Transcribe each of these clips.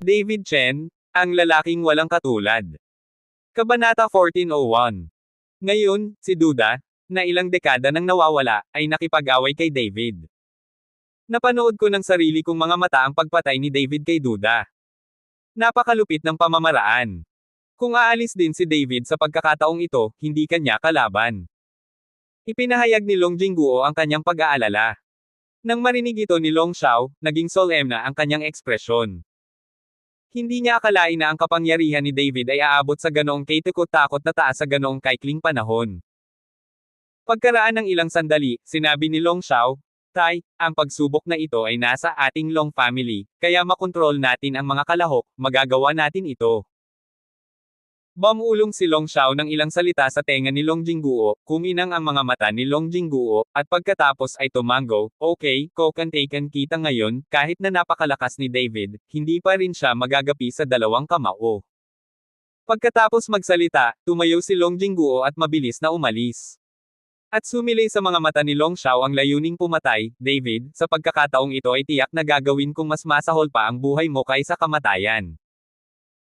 David Chen, ang lalaking walang katulad. Kabanata 1401. Ngayon, si Duda, na ilang dekada nang nawawala, ay nakipag-away kay David. Napanood ko ng sarili kong mga mata ang pagpatay ni David kay Duda. Napakalupit ng pamamaraan. Kung aalis din si David sa pagkakataong ito, hindi kanya kalaban. Ipinahayag ni Long Jingguo ang kanyang pag-aalala. Nang marinig ito ni Long Xiao, naging solemn na ang kanyang ekspresyon. Hindi niya akalain na ang kapangyarihan ni David ay aabot sa ganoong katakot-takot na taas sa ganoong kaikling panahon. Pagkaraan ng ilang sandali, sinabi ni Long Xiao, "Tay, ang pagsubok na ito ay nasa ating Long family, kaya makontrol natin ang mga kalahok, magagawa natin ito." Bumulong si Long Xiao ng ilang salita sa tenga ni Long Jingguo, kuminang ang mga mata ni Long Jingguo, at pagkatapos ay tumango, "Okay, kokantaken kita ngayon, kahit na napakalakas ni David, hindi pa rin siya magagapi sa dalawang kamao." Pagkatapos magsalita, tumayo si Long Jingguo at mabilis na umalis. At sumilay sa mga mata ni Long Xiao ang layuning pumatay, "David, sa pagkakataong ito ay tiyak na gagawin kong mas masahol pa ang buhay mo kaysa kamatayan."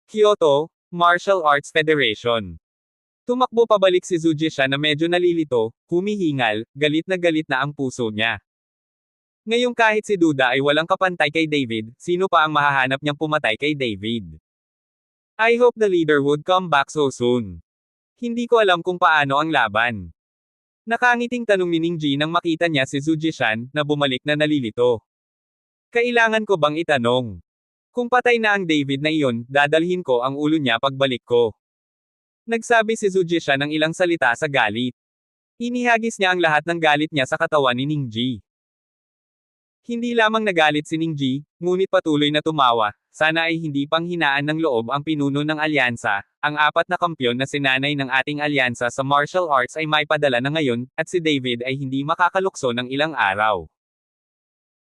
Kyoto, Martial Arts Federation. Tumakbo pabalik si Zhu Jishan na medyo nalilito, humihingal, galit na ang puso niya. Ngayong kahit si Duda ay walang kapantay kay David, sino pa ang mahahanap niyang pumatay kay David? I hope the leader would come back so soon. Hindi ko alam kung paano ang laban. Nakangiting tanong ni Ningji nang makita niya si Zhu Jishan, na bumalik na nalilito. Kailangan ko bang itanong? Kung patay na ang David na iyon, dadalhin ko ang ulo niya pagbalik ko. Nagsabi si Zhu Jishan ng ilang salita sa galit. Inihagis niya ang lahat ng galit niya sa katawan ni Ningji. Hindi lamang nagalit si Ningji, ngunit patuloy na tumawa. Sana ay hindi pang hinaan ng loob ang pinuno ng alyansa. Ang apat na kampyon na sinanay ng ating alyansa sa martial arts ay may padala na ngayon, at si David ay hindi makakalukso ng ilang araw.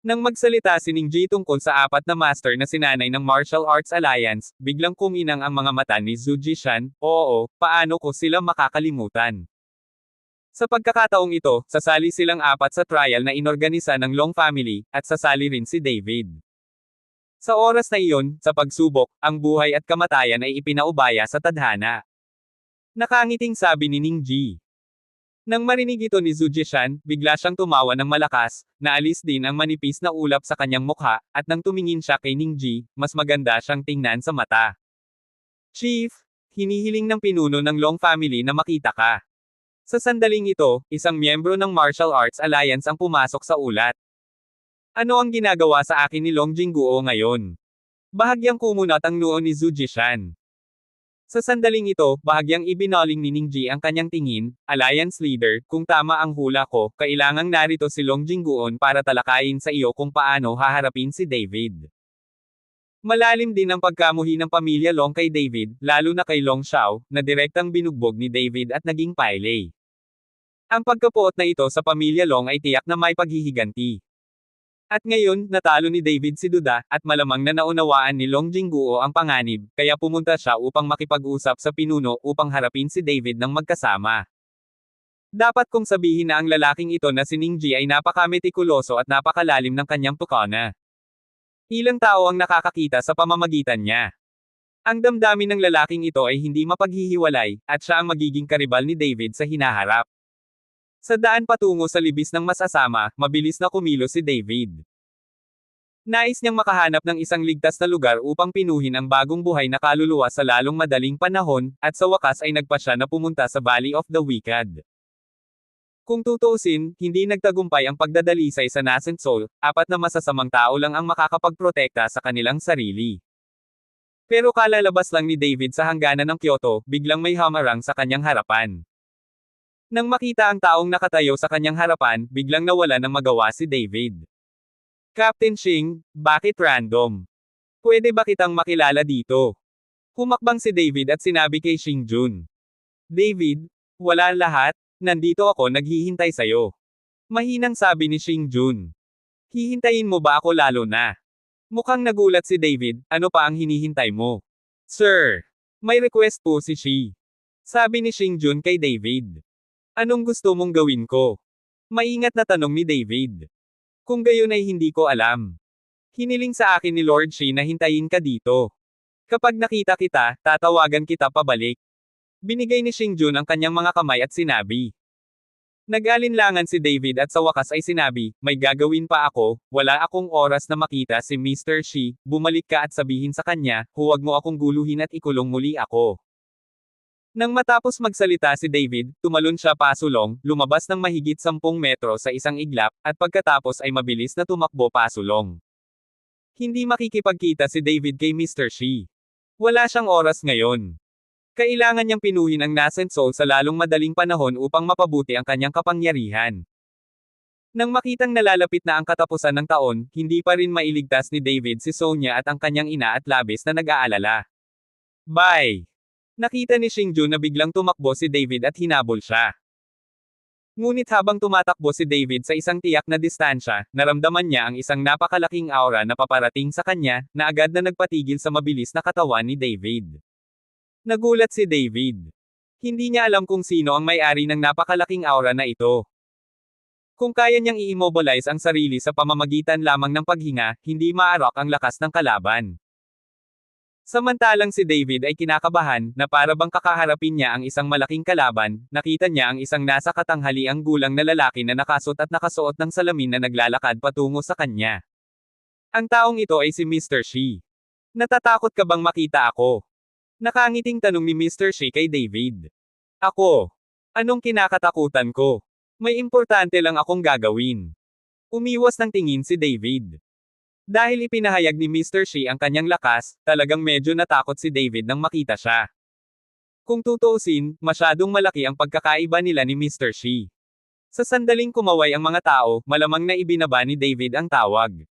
Nang magsalita si Ningji tungkol sa apat na master na sinanay ng Martial Arts Alliance, biglang kuminang ang mga mata ni Zhu Jishan, "Oo, paano ko sila makakalimutan?" Sa pagkakataong ito, sasali silang apat sa trial na inorganisa ng Long family, at sasali rin si David. Sa oras na iyon, sa pagsubok, ang buhay at kamatayan ay ipinaubaya sa tadhana. Nakangiting sabi ni Ningji. Nang marinig ito ni Zhu Jishan, bigla siyang tumawa ng malakas, naalis din ang manipis na ulap sa kanyang mukha, at nang tumingin siya kay Ningji, mas maganda siyang tingnan sa mata. "Chief, hinihiling ng pinuno ng Long family na makita ka." Sa sandaling ito, isang miyembro ng Martial Arts Alliance ang pumasok sa ulat. "Ano ang ginagawa sa akin ni Long Jingguo ngayon?" Bahagyang kumunat ang noo ni Zhu Jishan. Sa sandaling ito, bahagyang ibinaling ni Ningji ang kanyang tingin, "Alliance leader, kung tama ang hula ko, kailangang narito si Long Jingguon para talakayin sa iyo kung paano haharapin si David." Malalim din ang pagkamuhi ng pamilya Long kay David, lalo na kay Long Xiao, na direktang binugbog ni David at naging paylay. Ang pagkapuot na ito sa pamilya Long ay tiyak na may paghihiganti. At ngayon, natalo ni David si Duda, at malamang na naunawaan ni Long Jingguo ang panganib, kaya pumunta siya upang makipag-usap sa pinuno upang harapin si David ng magkasama. Dapat kong sabihin na ang lalaking ito na si Ningji ay napaka-metikuloso at napakalalim ng kanyang tukana. Ilang tao ang nakakakita sa pamamagitan niya. Ang damdamin ng lalaking ito ay hindi mapaghihiwalay, at siya ang magiging karibal ni David sa hinaharap. Sa daan patungo sa libis ng masasama, mabilis na kumilos si David. Nais niyang makahanap ng isang ligtas na lugar upang pinuhin ang bagong buhay na kaluluwa sa lalong madaling panahon, at sa wakas ay nagpasya na pumunta sa Valley of the Wicked. Kung tutuusin, hindi nagtagumpay ang pagdadalisay sa Nascent Soul, apat na masasamang tao lang ang makakapagprotekta sa kanilang sarili. Pero kalalabas lang ni David sa hangganan ng Kyoto, biglang may hamarang sa kanyang harapan. Nang makita ang taong nakatayo sa kanyang harapan, biglang nawala ng magawa si David. "Captain Xing, bakit random? Pwede ba kitang makilala dito?" Humakbang si David at sinabi kay Xing Jun. "David, wala lahat, nandito ako naghihintay sa'yo." Mahinang sabi ni Xing Jun. "Hihintayin mo ba ako lalo na?" Mukhang nagulat si David, "Ano pa ang hinihintay mo?" "Sir, may request po si Xi." Sabi ni Xing Jun kay David. "Anong gusto mong gawin ko?" Maingat na tanong ni David. "Kung gayon ay hindi ko alam." Hiniling sa akin ni Lord Shi na hintayin ka dito. Kapag nakita kita, tatawagan kita pabalik. Binigay ni Xingjun ang kanyang mga kamay at sinabi. Nag-alinlangan si David at sa wakas ay sinabi, may gagawin pa ako, wala akong oras na makita si Mr. Shi, bumalik ka at sabihin sa kanya, huwag mo akong guluhin at ikulong muli ako. Nang matapos magsalita si David, tumalon siya pasulong, lumabas ng mahigit 10 metro sa isang iglap, at pagkatapos ay mabilis na tumakbo pasulong. Hindi makikipagkita si David kay Mr. Shi. Wala siyang oras ngayon. Kailangan niyang pinuhin ang nascent soul sa lalong madaling panahon upang mapabuti ang kanyang kapangyarihan. Nang makitang nalalapit na ang katapusan ng taon, hindi pa rin mailigtas ni David si Sonia at ang kanyang ina at labis na nag-aalala. Bye! Nakita ni Xingjun na biglang tumakbo si David at hinabol siya. Ngunit habang tumatakbo si David sa isang tiyak na distansya, naramdaman niya ang isang napakalaking aura na paparating sa kanya, na agad na nagpatigil sa mabilis na katawan ni David. Nagulat si David. Hindi niya alam kung sino ang may-ari ng napakalaking aura na ito. Kung kaya niyang i-immobilize ang sarili sa pamamagitan lamang ng paghinga, hindi maarak ang lakas ng kalaban. Samantalang si David ay kinakabahan, na para bang kakaharapin niya ang isang malaking kalaban, nakita niya ang isang nasa katanghaliang gulang na lalaki na nakasot at nakasuot ng salamin na naglalakad patungo sa kanya. Ang taong ito ay si Mr. Shi. Natatakot ka bang makita ako? Nakangiting tanong ni Mr. Shi kay David. Ako. Anong kinakatakutan ko? May importante lang akong gagawin. Umiwas ng tingin si David. Dahil ipinahayag ni Mr. Shi ang kanyang lakas, talagang medyo natakot si David nang makita siya. Kung tutuusin, masyadong malaki ang pagkakaiba nila ni Mr. Shi. Sa sandaling kumaway ang mga tao, malamang na ibinaba ni David ang tawag.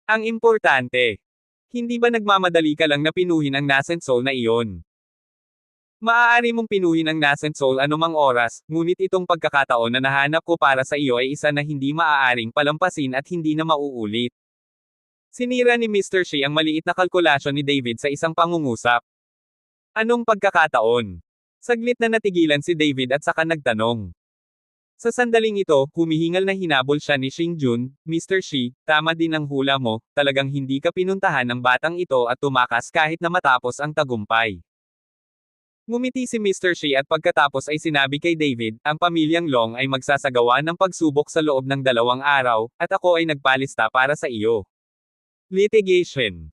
Ang importante. Hindi ba nagmamadali ka lang na pinuhin ang nascent soul na iyon? Maaari mong pinuhin ang nascent soul anumang oras, ngunit itong pagkakataon na nahanap ko para sa iyo ay isa na hindi maaaring palampasin at hindi na mauulit. Sinira ni Mr. Shi ang maliit na kalkulasyon ni David sa isang pangungusap. Anong pagkakataon? Saglit na natigilan si David at saka nagtanong. Sa sandaling ito, humihingal na hinabol siya ni Xingjun, Mr. Shi, tama din ang hula mo, talagang hindi ka pinuntahan ng batang ito at tumakas kahit na matapos ang tagumpay. Ngumiti si Mr. Shi at pagkatapos ay sinabi kay David, ang pamilyang Long ay magsasagawa ng pagsubok sa loob ng 2 araw, at ako ay nagpalista para sa iyo. Litigation.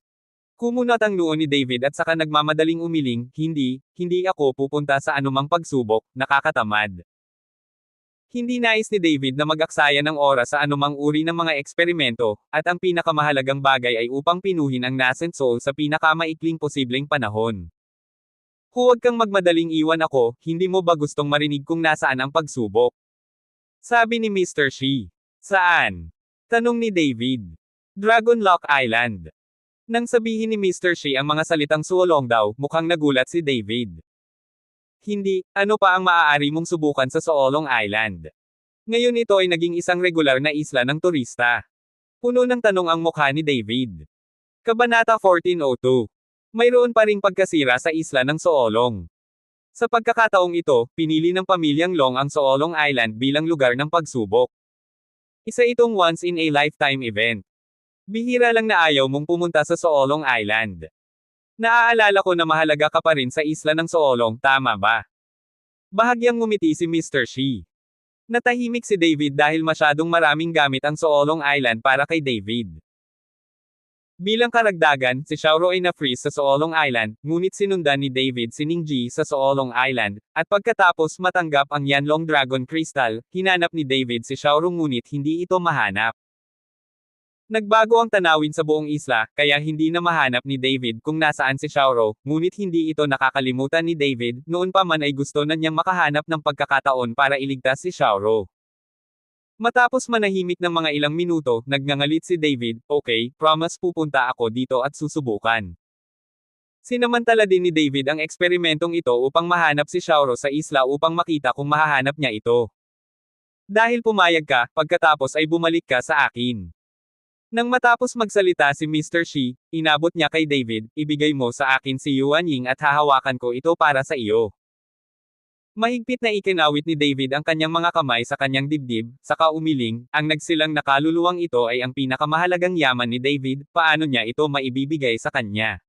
Kumunat ang noo ni David at saka nagmamadaling umiling, hindi ako pupunta sa anumang pagsubok, nakakatamad. Hindi nais ni David na mag-aksaya ng oras sa anumang uri ng mga eksperimento, at ang pinakamahalagang bagay ay upang pinuhin ang nascent soul sa pinakamaikling posibleng panahon. Huwag kang magmadaling iwan ako, hindi mo ba gustong marinig kung nasaan ang pagsubok? Sabi ni Mr. Shi. Saan? Tanong ni David. Dragon Lock Island. Nang sabihin ni Mr. Shi ang mga salitang suolong daw, mukhang nagulat si David. Hindi, ano pa ang maaari mong subukan sa Soolong Island? Ngayon ito ay naging isang regular na isla ng turista. Puno ng tanong ang mukha ni David. Kabanata 1402. Mayroon pa ring pagkasira sa isla ng Soolong. Sa pagkakataong ito, pinili ng pamilyang Long ang Soolong Island bilang lugar ng pagsubok. Isa itong once-in-a-lifetime event. Bihira lang na ayaw mong pumunta sa Soolong Island. Naaalala ko na mahalaga ka pa rin sa isla ng Soolong, tama ba? Bahagyang ngumiti si Mr. Shi. Natahimik si David dahil masyadong maraming gamit ang Soolong Island para kay David. Bilang karagdagan, si Xiaoro ay na-freeze sa Soolong Island, ngunit sinundan ni David si Ningji sa Soolong Island, at pagkatapos matanggap ang Yanlong Dragon Crystal, hinanap ni David si Xiaoro ngunit hindi ito mahanap. Nagbago ang tanawin sa buong isla, kaya hindi na mahanap ni David kung nasaan si Xiaoro, ngunit hindi ito nakakalimutan ni David, noon pa man ay gusto na niyang makahanap ng pagkakataon para iligtas si Xiaoro. Matapos manahimik ng mga ilang minuto, nagngangalit si David, okay, promise pupunta ako dito at susubukan. Sinamantala din ni David ang eksperimentong ito upang mahanap si Xiaoro sa isla upang makita kung mahahanap niya ito. Dahil pumayag ka, pagkatapos ay bumalik ka sa akin. Nang matapos magsalita si Mr. Shi, inabot niya kay David, ibigay mo sa akin si Yuan Ying at hahawakan ko ito para sa iyo. Mahigpit na ikinawit ni David ang kanyang mga kamay sa kanyang dibdib, saka umiling, ang nagsilang na kaluluwang ito ay ang pinakamahalagang yaman ni David, paano niya ito maibibigay sa kanya?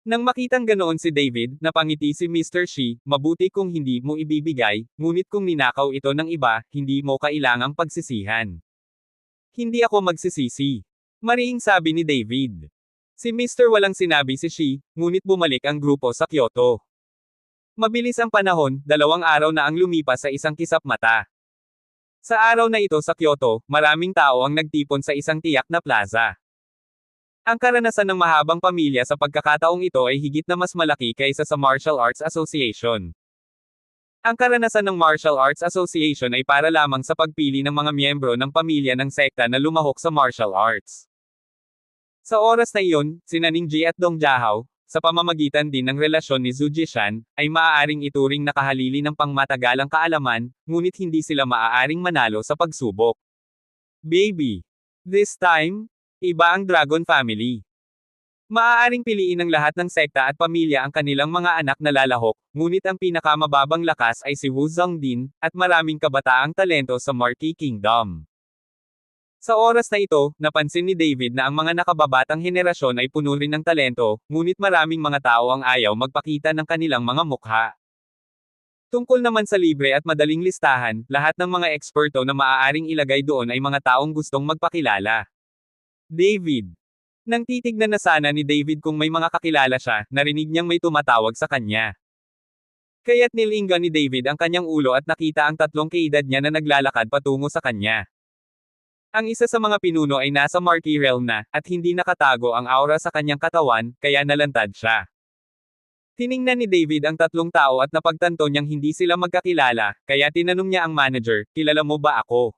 Nang makitang ganoon si David, napangiti si Mr. Shi, mabuti kung hindi mo ibibigay, ngunit kung ninakaw ito ng iba, hindi mo kailangang pagsisihan. Hindi ako magsisisi. Mariing sabi ni David. Si Mr. walang sinabi si Shi, ngunit bumalik ang grupo sa Kyoto. Mabilis ang panahon, 2 araw na ang lumipas sa isang kisap mata. Sa araw na ito sa Kyoto, maraming tao ang nagtipon sa isang tiyak na plaza. Ang karanasan ng mahabang pamilya sa pagkakataong ito ay higit na mas malaki kaysa sa Martial Arts Association. Ang karanasan ng Martial Arts Association ay para lamang sa pagpili ng mga miyembro ng pamilya ng sekta na lumahok sa martial arts. Sa oras na iyon, sina Ning Ji at Dong Jahao, sa pamamagitan din ng relasyon ni Zhu Jishan, ay maaaring ituring na kahalili ng pangmatagalang kaalaman, ngunit hindi sila maaaring manalo sa pagsubok. Baby. This time, iba ang Dragon Family. Maaaring piliin ng lahat ng sekta at pamilya ang kanilang mga anak na lalahok, ngunit ang pinakamababang lakas ay si Wu Zhongdin, at maraming kabataang talento sa Marquee Kingdom. Sa oras na ito, napansin ni David na ang mga nakababatang henerasyon ay puno rin ng talento, ngunit maraming mga tao ang ayaw magpakita ng kanilang mga mukha. Tungkol naman sa libre at madaling listahan, lahat ng mga eksperto na maaaring ilagay doon ay mga taong gustong magpakilala. David. Nang titignan na sana ni David kung may mga kakilala siya, narinig niyang may tumatawag sa kanya. Kaya't nilinga ni David ang kanyang ulo at nakita ang 3 kaedad niya na naglalakad patungo sa kanya. Ang isa sa mga pinuno ay nasa Marquee realm na, at hindi nakatago ang aura sa kanyang katawan, kaya nalantad siya. Tiningnan ni David ang 3 tao at napagtanto niyang hindi sila magkakilala, kaya tinanong niya ang manager, kilala mo ba ako?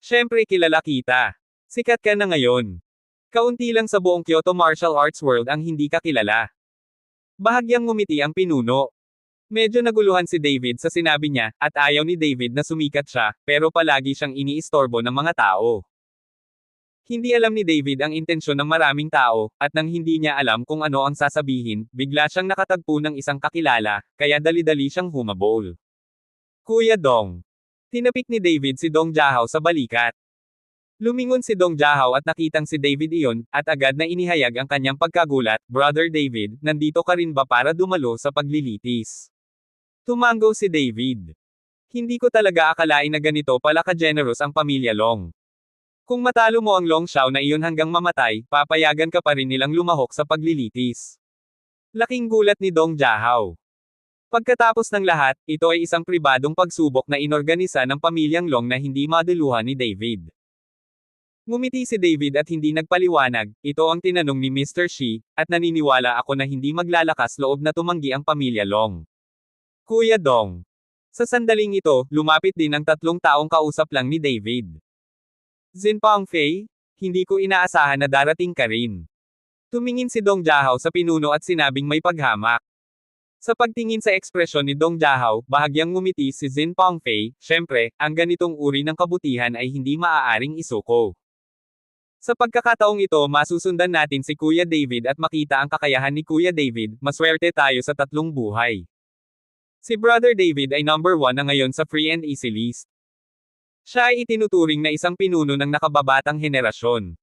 Siyempre kilala kita. Sikat ka na ngayon. Kaunti lang sa buong Kyoto Martial Arts World ang hindi kakilala. Bahagyang ngumiti ang pinuno. Medyo naguluhan si David sa sinabi niya, at ayaw ni David na sumikat siya, pero palagi siyang iniistorbo ng mga tao. Hindi alam ni David ang intensyon ng maraming tao, at nang hindi niya alam kung ano ang sasabihin, bigla siyang nakatagpo ng isang kakilala, kaya dali-dali siyang humabol. Kuya Dong. Tinapik ni David si Dong Jahao sa balikat. Lumingon si Dong Jahao at nakitang si David iyon, at agad na inihayag ang kanyang pagkagulat, Brother David, nandito ka rin ba para dumalo sa paglilitis? Tumango si David. Hindi ko talaga akalain na ganito pala ka-generous ang pamilya Long. Kung matalo mo ang Long Xiao na iyon hanggang mamatay, papayagan ka pa rin nilang lumahok sa paglilitis. Laking gulat ni Dong Jahao. Pagkatapos ng lahat, ito ay isang pribadong pagsubok na inorganisa ng pamilyang Long na hindi maduluhan ni David. Ngumiti si David at hindi nagpaliwanag, ito ang tinanong ni Mr. Shi, at naniniwala ako na hindi maglalakas loob na tumanggi ang pamilya Long. Kuya Dong. Sa sandaling ito, lumapit din ang 3 taong kausap lang ni David. Zinpang Fei, hindi ko inaasahan na darating ka rin. Tumingin si Dong Jahao sa pinuno at sinabing may paghamak. Sa pagtingin sa ekspresyon ni Dong Jahao, bahagyang ngumiti si Zinpang Fei, syempre, ang ganitong uri ng kabutihan ay hindi maaaring isuko. Sa pagkakataong ito masusundan natin si Kuya David at makita ang kakayahan ni Kuya David, maswerte tayo sa 3 buhay. Si Brother David ay number 1 na ngayon sa free and easy list. Siya ay itinuturing na isang pinuno ng nakababatang henerasyon.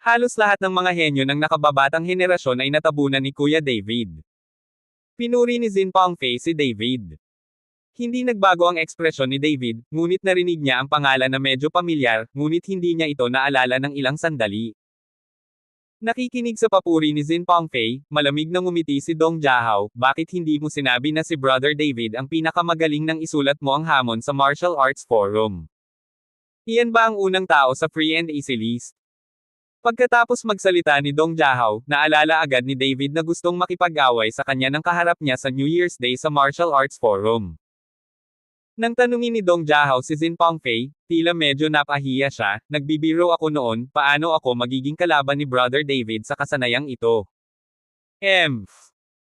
Halos lahat ng mga henyo ng nakababatang henerasyon ay natabunan ni Kuya David. Pinuri ni Zinpang Fei si David. Hindi nagbago ang ekspresyon ni David, ngunit narinig niya ang pangalan na medyo pamilyar, ngunit hindi niya ito naalala ng ilang sandali. Nakikinig sa papuri ni Zinpang Fei, malamig na ngumiti si Dong Jahao, bakit hindi mo sinabi na si Brother David ang pinakamagaling nang isulat mo ang hamon sa Martial Arts Forum? Iyan ba ang unang tao sa free and easy list? Pagkatapos magsalita ni Dong Jahao, naalala agad ni David na gustong makipag-away sa kanya ng kaharap niya sa New Year's Day sa Martial Arts Forum. Nang tanungin ni Dong Jahao si Zinpang Fei, tila medyo napahiya siya, nagbibiro ako noon, paano ako magiging kalaban ni Brother David sa kasanayang ito?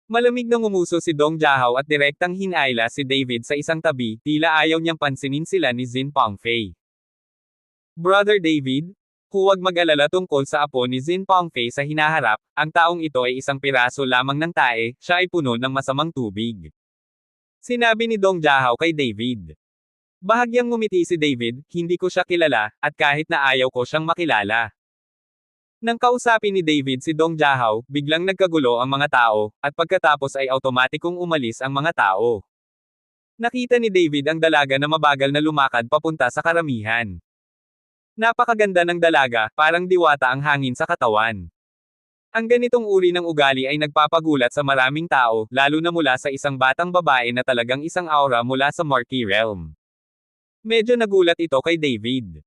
Malamig na ngumuso si Dong Jahao at direktang hinayla si David sa isang tabi, tila ayaw niyang pansinin sila ni Zinpang Fei. Brother David, huwag mag-alala tungkol sa apo ni Zinpang Fei sa hinaharap, ang taong ito ay isang piraso lamang ng tae, siya ay puno ng masamang tubig. Sinabi ni Dong Jahao kay David. Bahagyang ngumiti si David, hindi ko siya kilala, at kahit na ayaw ko siyang makilala. Nang kausapin ni David si Dong Jahao, biglang nagkagulo ang mga tao, at pagkatapos ay automatikong umalis ang mga tao. Nakita ni David ang dalaga na mabagal na lumakad papunta sa karamihan. Napakaganda ng dalaga, parang diwata ang hangin sa katawan. Ang ganitong uri ng ugali ay nagpapagulat sa maraming tao, lalo na mula sa isang batang babae na talagang isang aura mula sa Marquee Realm. Medyo nagulat ito kay David.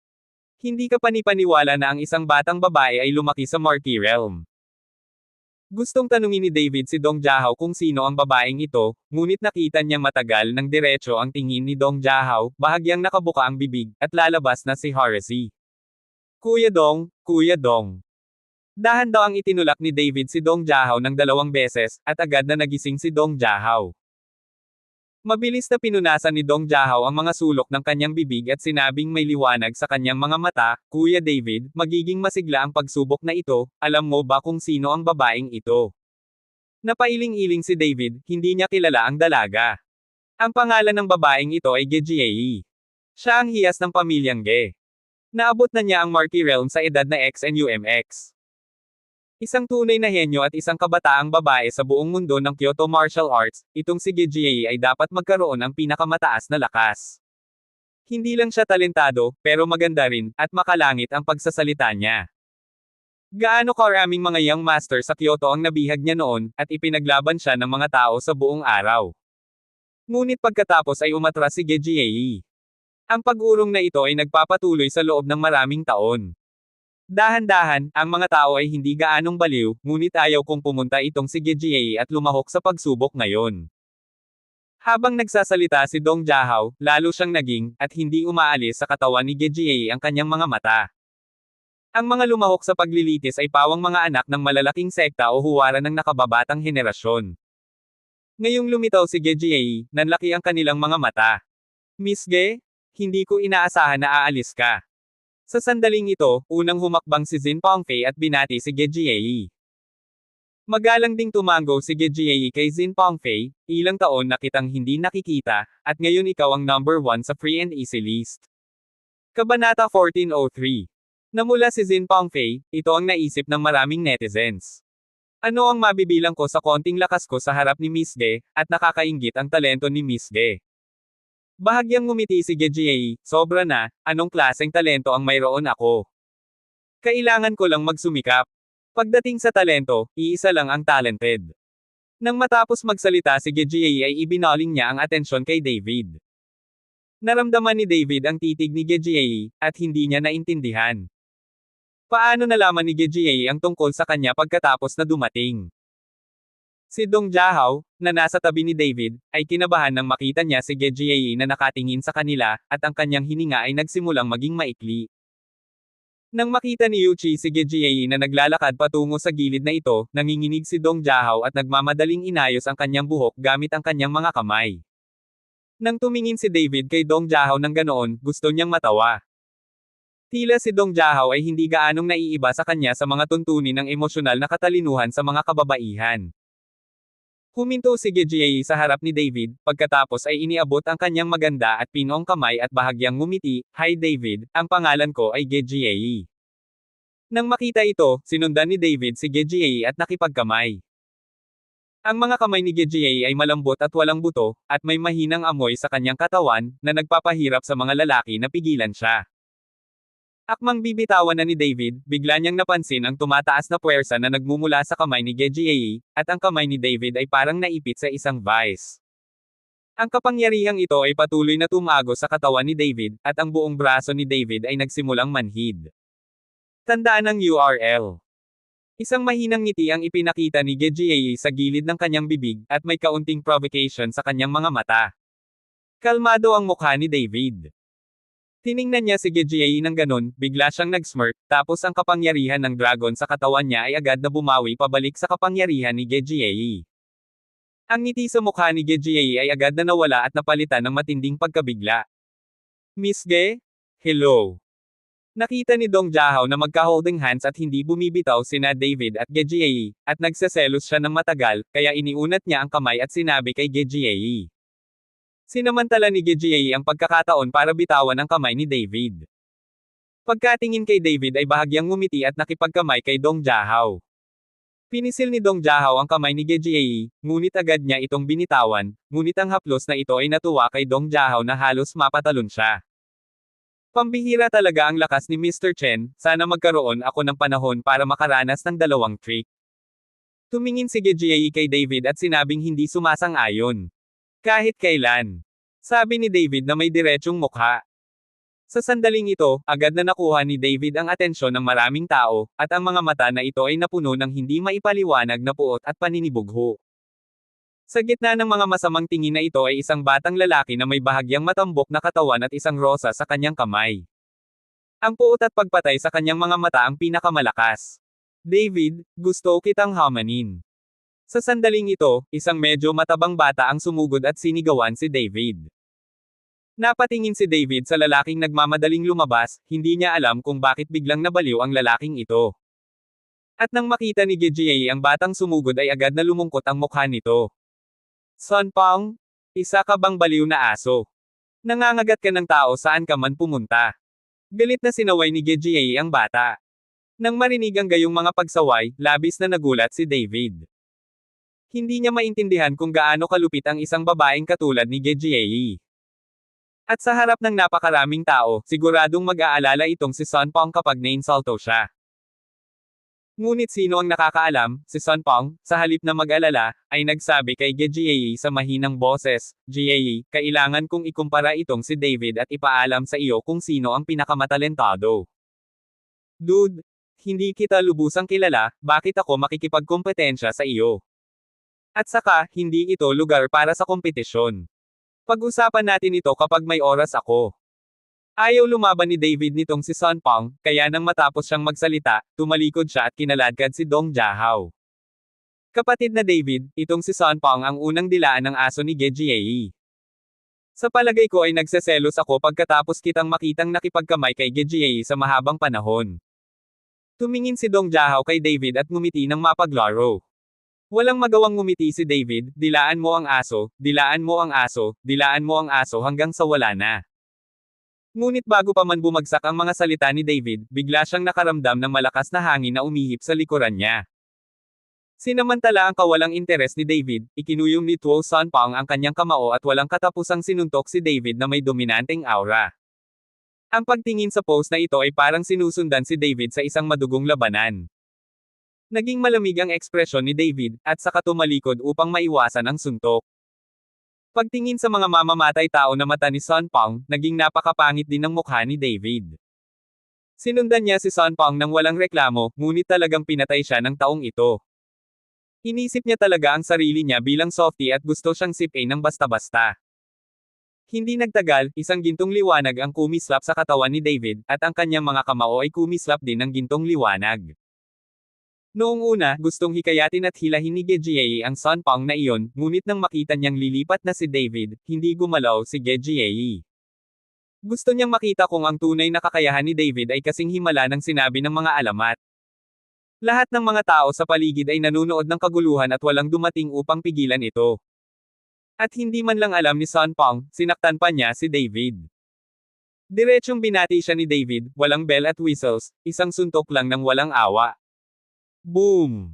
Hindi ka panipaniwala na ang isang batang babae ay lumaki sa Marquee Realm. Gustong tanungin ni David si Dong Jahao kung sino ang babaeng ito, ngunit nakita niyang matagal ng diretso ang tingin ni Dong Jahao, bahagyang nakabuka ang bibig, at lalabas na si Horace. Kuya Dong, Kuya Dong. Dahan daw ang itinulak ni David si Dong Jahao ng 2 beses, at agad na nagising si Dong Jahao. Mabilis na pinunasan ni Dong Jahao ang mga sulok ng kanyang bibig at sinabing may liwanag sa kanyang mga mata, Kuya David, magiging masigla ang pagsubok na ito, alam mo ba kung sino ang babaeng ito? Napailing-iling si David, hindi niya kilala ang dalaga. Ang pangalan ng babaeng ito ay Ge Jiayi. Siya ang hiyas ng pamilyang Ge. Naabot na niya ang Marquee Realm sa edad na XNUMX. Isang tunay na henyo at isang kabataang babae sa buong mundo ng Kyoto Martial Arts, itong si Ge Jiayi ay dapat magkaroon ng pinakamataas na lakas. Hindi lang siya talentado, pero maganda rin, at makalangit ang pagsasalita niya. Gaano karaming mga young master sa Kyoto ang nabihag niya noon, at ipinaglaban siya ng mga tao sa buong araw. Ngunit pagkatapos ay umatras si Ge Jiayi. Ang pag-urong na ito ay nagpapatuloy sa loob ng maraming taon. Dahan-dahan, ang mga tao ay hindi gaanong baliw, ngunit ayaw kong pumunta itong si Ge Jiayi at lumahok sa pagsubok ngayon. Habang nagsasalita si Dong Jahao, lalo siyang naging, at hindi umaalis sa katawan ni Ge Jiayi ang kanyang mga mata. Ang mga lumahok sa paglilitis ay pawang mga anak ng malalaking sekta o huwaran ng nakababatang henerasyon. Ngayong lumitaw si Ge Jiayi, nanlaki ang kanilang mga mata. Miss Ge, hindi ko inaasahan na aalis ka. Sa sandaling ito, unang humakbang si Jin Pengfei at binati si Ge Jiayi. Magalang ding tumango si Ge Jiayi kay Jin Pengfei, ilang taon na kitang hindi nakikita, at ngayon ikaw ang number 1 sa free and easy list. Kabanata 1403. Namula si Jin Pengfei, ito ang naisip ng maraming netizens. Ano ang mabibilang ko sa konting lakas ko sa harap ni Miss Ge, at nakakainggit ang talento ni Miss Ge. Bahagyang ngumiti si Ge Jiayi, sobra na, anong klaseng talento ang mayroon ako? Kailangan ko lang magsumikap. Pagdating sa talento, iisa lang ang talented. Nang matapos magsalita si Ge Jiayi ay ibinaling niya ang atensyon kay David. Naramdaman ni David ang titig ni Ge Jiayi, at hindi niya naintindihan. Paano nalaman ni Ge Jiayi ang tungkol sa kanya pagkatapos na dumating? Si Dong Jahao, na nasa tabi ni David, ay kinabahan nang makita niya si Ge Jiayi na nakatingin sa kanila, at ang kanyang hininga ay nagsimulang maging maikli. Nang makita ni Yuchi si Ge Jiayi na naglalakad patungo sa gilid na ito, nanginginig si Dong Jahao at nagmamadaling inayos ang kanyang buhok gamit ang kanyang mga kamay. Nang tumingin si David kay Dong Jahao ng ganoon, gusto niyang matawa. Tila si Dong Jahao ay hindi gaanong naiiba sa kanya sa mga tuntunin ng emosyonal na katalinuhan sa mga kababaihan. Huminto si Ge Jiayi sa harap ni David, pagkatapos ay iniabot ang kanyang maganda at pinong kamay at bahagyang ngumiti, Hi David, ang pangalan ko ay Ge Jiayi. Nang makita ito, sinundan ni David si Ge Jiayi at nakipagkamay. Ang mga kamay ni Ge Jiayi ay malambot at walang buto, at may mahinang amoy sa kanyang katawan, na nagpapahirap sa mga lalaki na pigilan siya. Akmang bibitawan na ni David, bigla niyang napansin ang tumataas na puwersa na nagmumula sa kamay ni Ge Jiayi, at ang kamay ni David ay parang naipit sa isang vice. Ang kapangyarihang ito ay patuloy na tumago sa katawan ni David, at ang buong braso ni David ay nagsimulang manhid. Tandaan ang URL. Isang mahinang ngiti ang ipinakita ni Ge Jiayi sa gilid ng kanyang bibig, at may kaunting provocation sa kanyang mga mata. Kalmado ang mukha ni David. Tiningnan niya si Ge Jiayi ng ganon, bigla siyang nag-smirk, tapos ang kapangyarihan ng dragon sa katawan niya ay agad na bumawi pabalik sa kapangyarihan ni Ge Jiayi. Ang ngiti sa mukha ni Ge Jiayi ay agad na nawala at napalitan ng matinding pagkabigla. Miss Ge? Hello. Nakita ni Dong Jahao na magka-holding hands at hindi bumibitaw sina David at Ge Jiayi, at nagseselos siya ng matagal, kaya iniunat niya ang kamay at sinabi kay Ge Jiayi. Sinamantala ni Gejie ang pagkakataon para bitawan ang kamay ni David. Pagkatingin kay David ay bahagyang ngumiti at nakipagkamay kay Dong Jahao. Pinisil ni Dong Jahao ang kamay ni Gejie, ngunit agad niya itong binitawan, ngunit ang haplos na ito ay natuwa kay Dong Jahao na halos mapatalon siya. Pambihira talaga ang lakas ni Mr. Chen, sana magkaroon ako ng panahon para makaranas ng dalawang trick. Tumingin si Gejie kay David at sinabing hindi sumasang-ayon. Kahit kailan. Sabi ni David na may diretsong mukha. Sa sandaling ito, agad na nakuha ni David ang atensyon ng maraming tao, at ang mga mata na ito ay napuno ng hindi maipaliwanag na puot at paninibugho. Sa gitna ng mga masamang tingin na ito ay isang batang lalaki na may bahagyang matambok na katawan at isang rosa sa kanyang kamay. Ang puot at pagpatay sa kanyang mga mata ang pinakamalakas. David, gusto kitang hamanin. Sa sandaling ito, isang medyo matabang bata ang sumugod at sinigawan si David. Napatingin si David sa lalaking nagmamadaling lumabas, hindi niya alam kung bakit biglang nabaliw ang lalaking ito. At nang makita ni Gejie ang batang sumugod ay agad na lumungkot ang mukha nito. Son Pong, isa ka bang baliw na aso? Nangangagat ka ng tao saan ka man pumunta. Galit na sinaway ni Gejie ang bata. Nang marinig ang gayong mga pagsaway, labis na nagulat si David. Hindi niya maintindihan kung gaano kalupit ang isang babaeng katulad ni Gejie. At sa harap ng napakaraming tao, siguradong mag-aalala itong si Son Pong kapag nainsulto siya. Ngunit sino ang nakakaalam, si Son Pong, sa halip na mag-alala, ay nagsabi kay Gejie sa mahinang boses, Jie, kailangan kong ikumpara itong si David at ipaalam sa iyo kung sino ang pinakamatalentado. Dude, hindi kita lubusang kilala, bakit ako makikipagkompetensya sa iyo? At saka, hindi ito lugar para sa kompetisyon. Pag-usapan natin ito kapag may oras ako. Ayaw lumaban ni David nitong si Son Pong, kaya nang matapos siyang magsalita, tumalikod siya at kinaladkad si Dong Jahao. Kapatid na David, itong si Son Pong ang unang dilaan ng aso ni Gejie. Sa palagay ko ay nagseselos ako pagkatapos kitang makitang nakipagkamay kay Gejie sa mahabang panahon. Tumingin si Dong Jahao kay David at ngumiti ng mapaglaro. Walang magawang ngumiti si David, dilaan mo ang aso, dilaan mo ang aso, dilaan mo ang aso hanggang sa wala na. Ngunit bago pa man bumagsak ang mga salita ni David, bigla siyang nakaramdam ng malakas na hangin na umihip sa likuran niya. Sinamantala ang kawalang interes ni David, ikinuyom ni Tuo Son Pong ang kanyang kamao at walang katapusang sinuntok si David na may dominanteng aura. Ang pagtingin sa post na ito ay parang sinusundan si David sa isang madugong labanan. Naging malamig ang ekspresyon ni David, at saka tumalikod upang maiwasan ang suntok. Pagtingin sa mga mamamatay tao na mata ni Son Pong, naging napakapangit din ang mukha ni David. Sinundan niya si Son Pong nang walang reklamo, ngunit talagang pinatay siya ng taong ito. Inisip niya talaga ang sarili niya bilang softie at gusto siyang sipin ng basta-basta. Hindi nagtagal, isang gintong liwanag ang kumislap sa katawan ni David, at ang kanyang mga kamao ay kumislap din ng gintong liwanag. Noong una, gustong hikayatin at hilahin ni Gejie ang Son Pong na iyon, ngunit nang makita niyang lilipat na si David, hindi gumalaw si Gejie. Gusto niyang makita kung ang tunay na kakayahan ni David ay kasing himala ng sinabi ng mga alamat. Lahat ng mga tao sa paligid ay nanunood ng kaguluhan at walang dumating upang pigilan ito. At hindi man lang alam ni Son Pong, sinaktan pa niya si David. Diretsyong binati siya ni David, walang bell at whistles, isang suntok lang ng walang awa. Boom!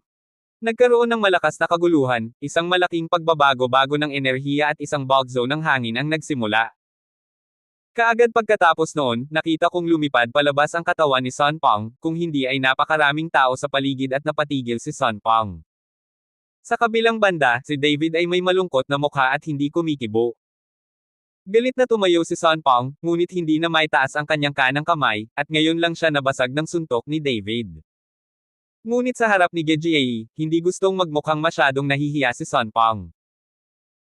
Nagkaroon ng malakas na kaguluhan, isang malaking pagbabago-bago ng enerhiya at isang bagzo ng hangin ang nagsimula. Kaagad pagkatapos noon, nakita kong lumipad palabas ang katawan ni Son Pong, kung hindi ay napakaraming tao sa paligid at napatigil si Son Pong. Sa kabilang banda, si David ay may malungkot na mukha at hindi kumikibo. Galit na tumayo si Son Pong, ngunit hindi na maitaas ang kanyang kanang kamay, at ngayon lang siya nabasag ng suntok ni David. Ngunit sa harap ni Gejie, hindi gustong magmukhang masyadong nahihiya si Son Pong.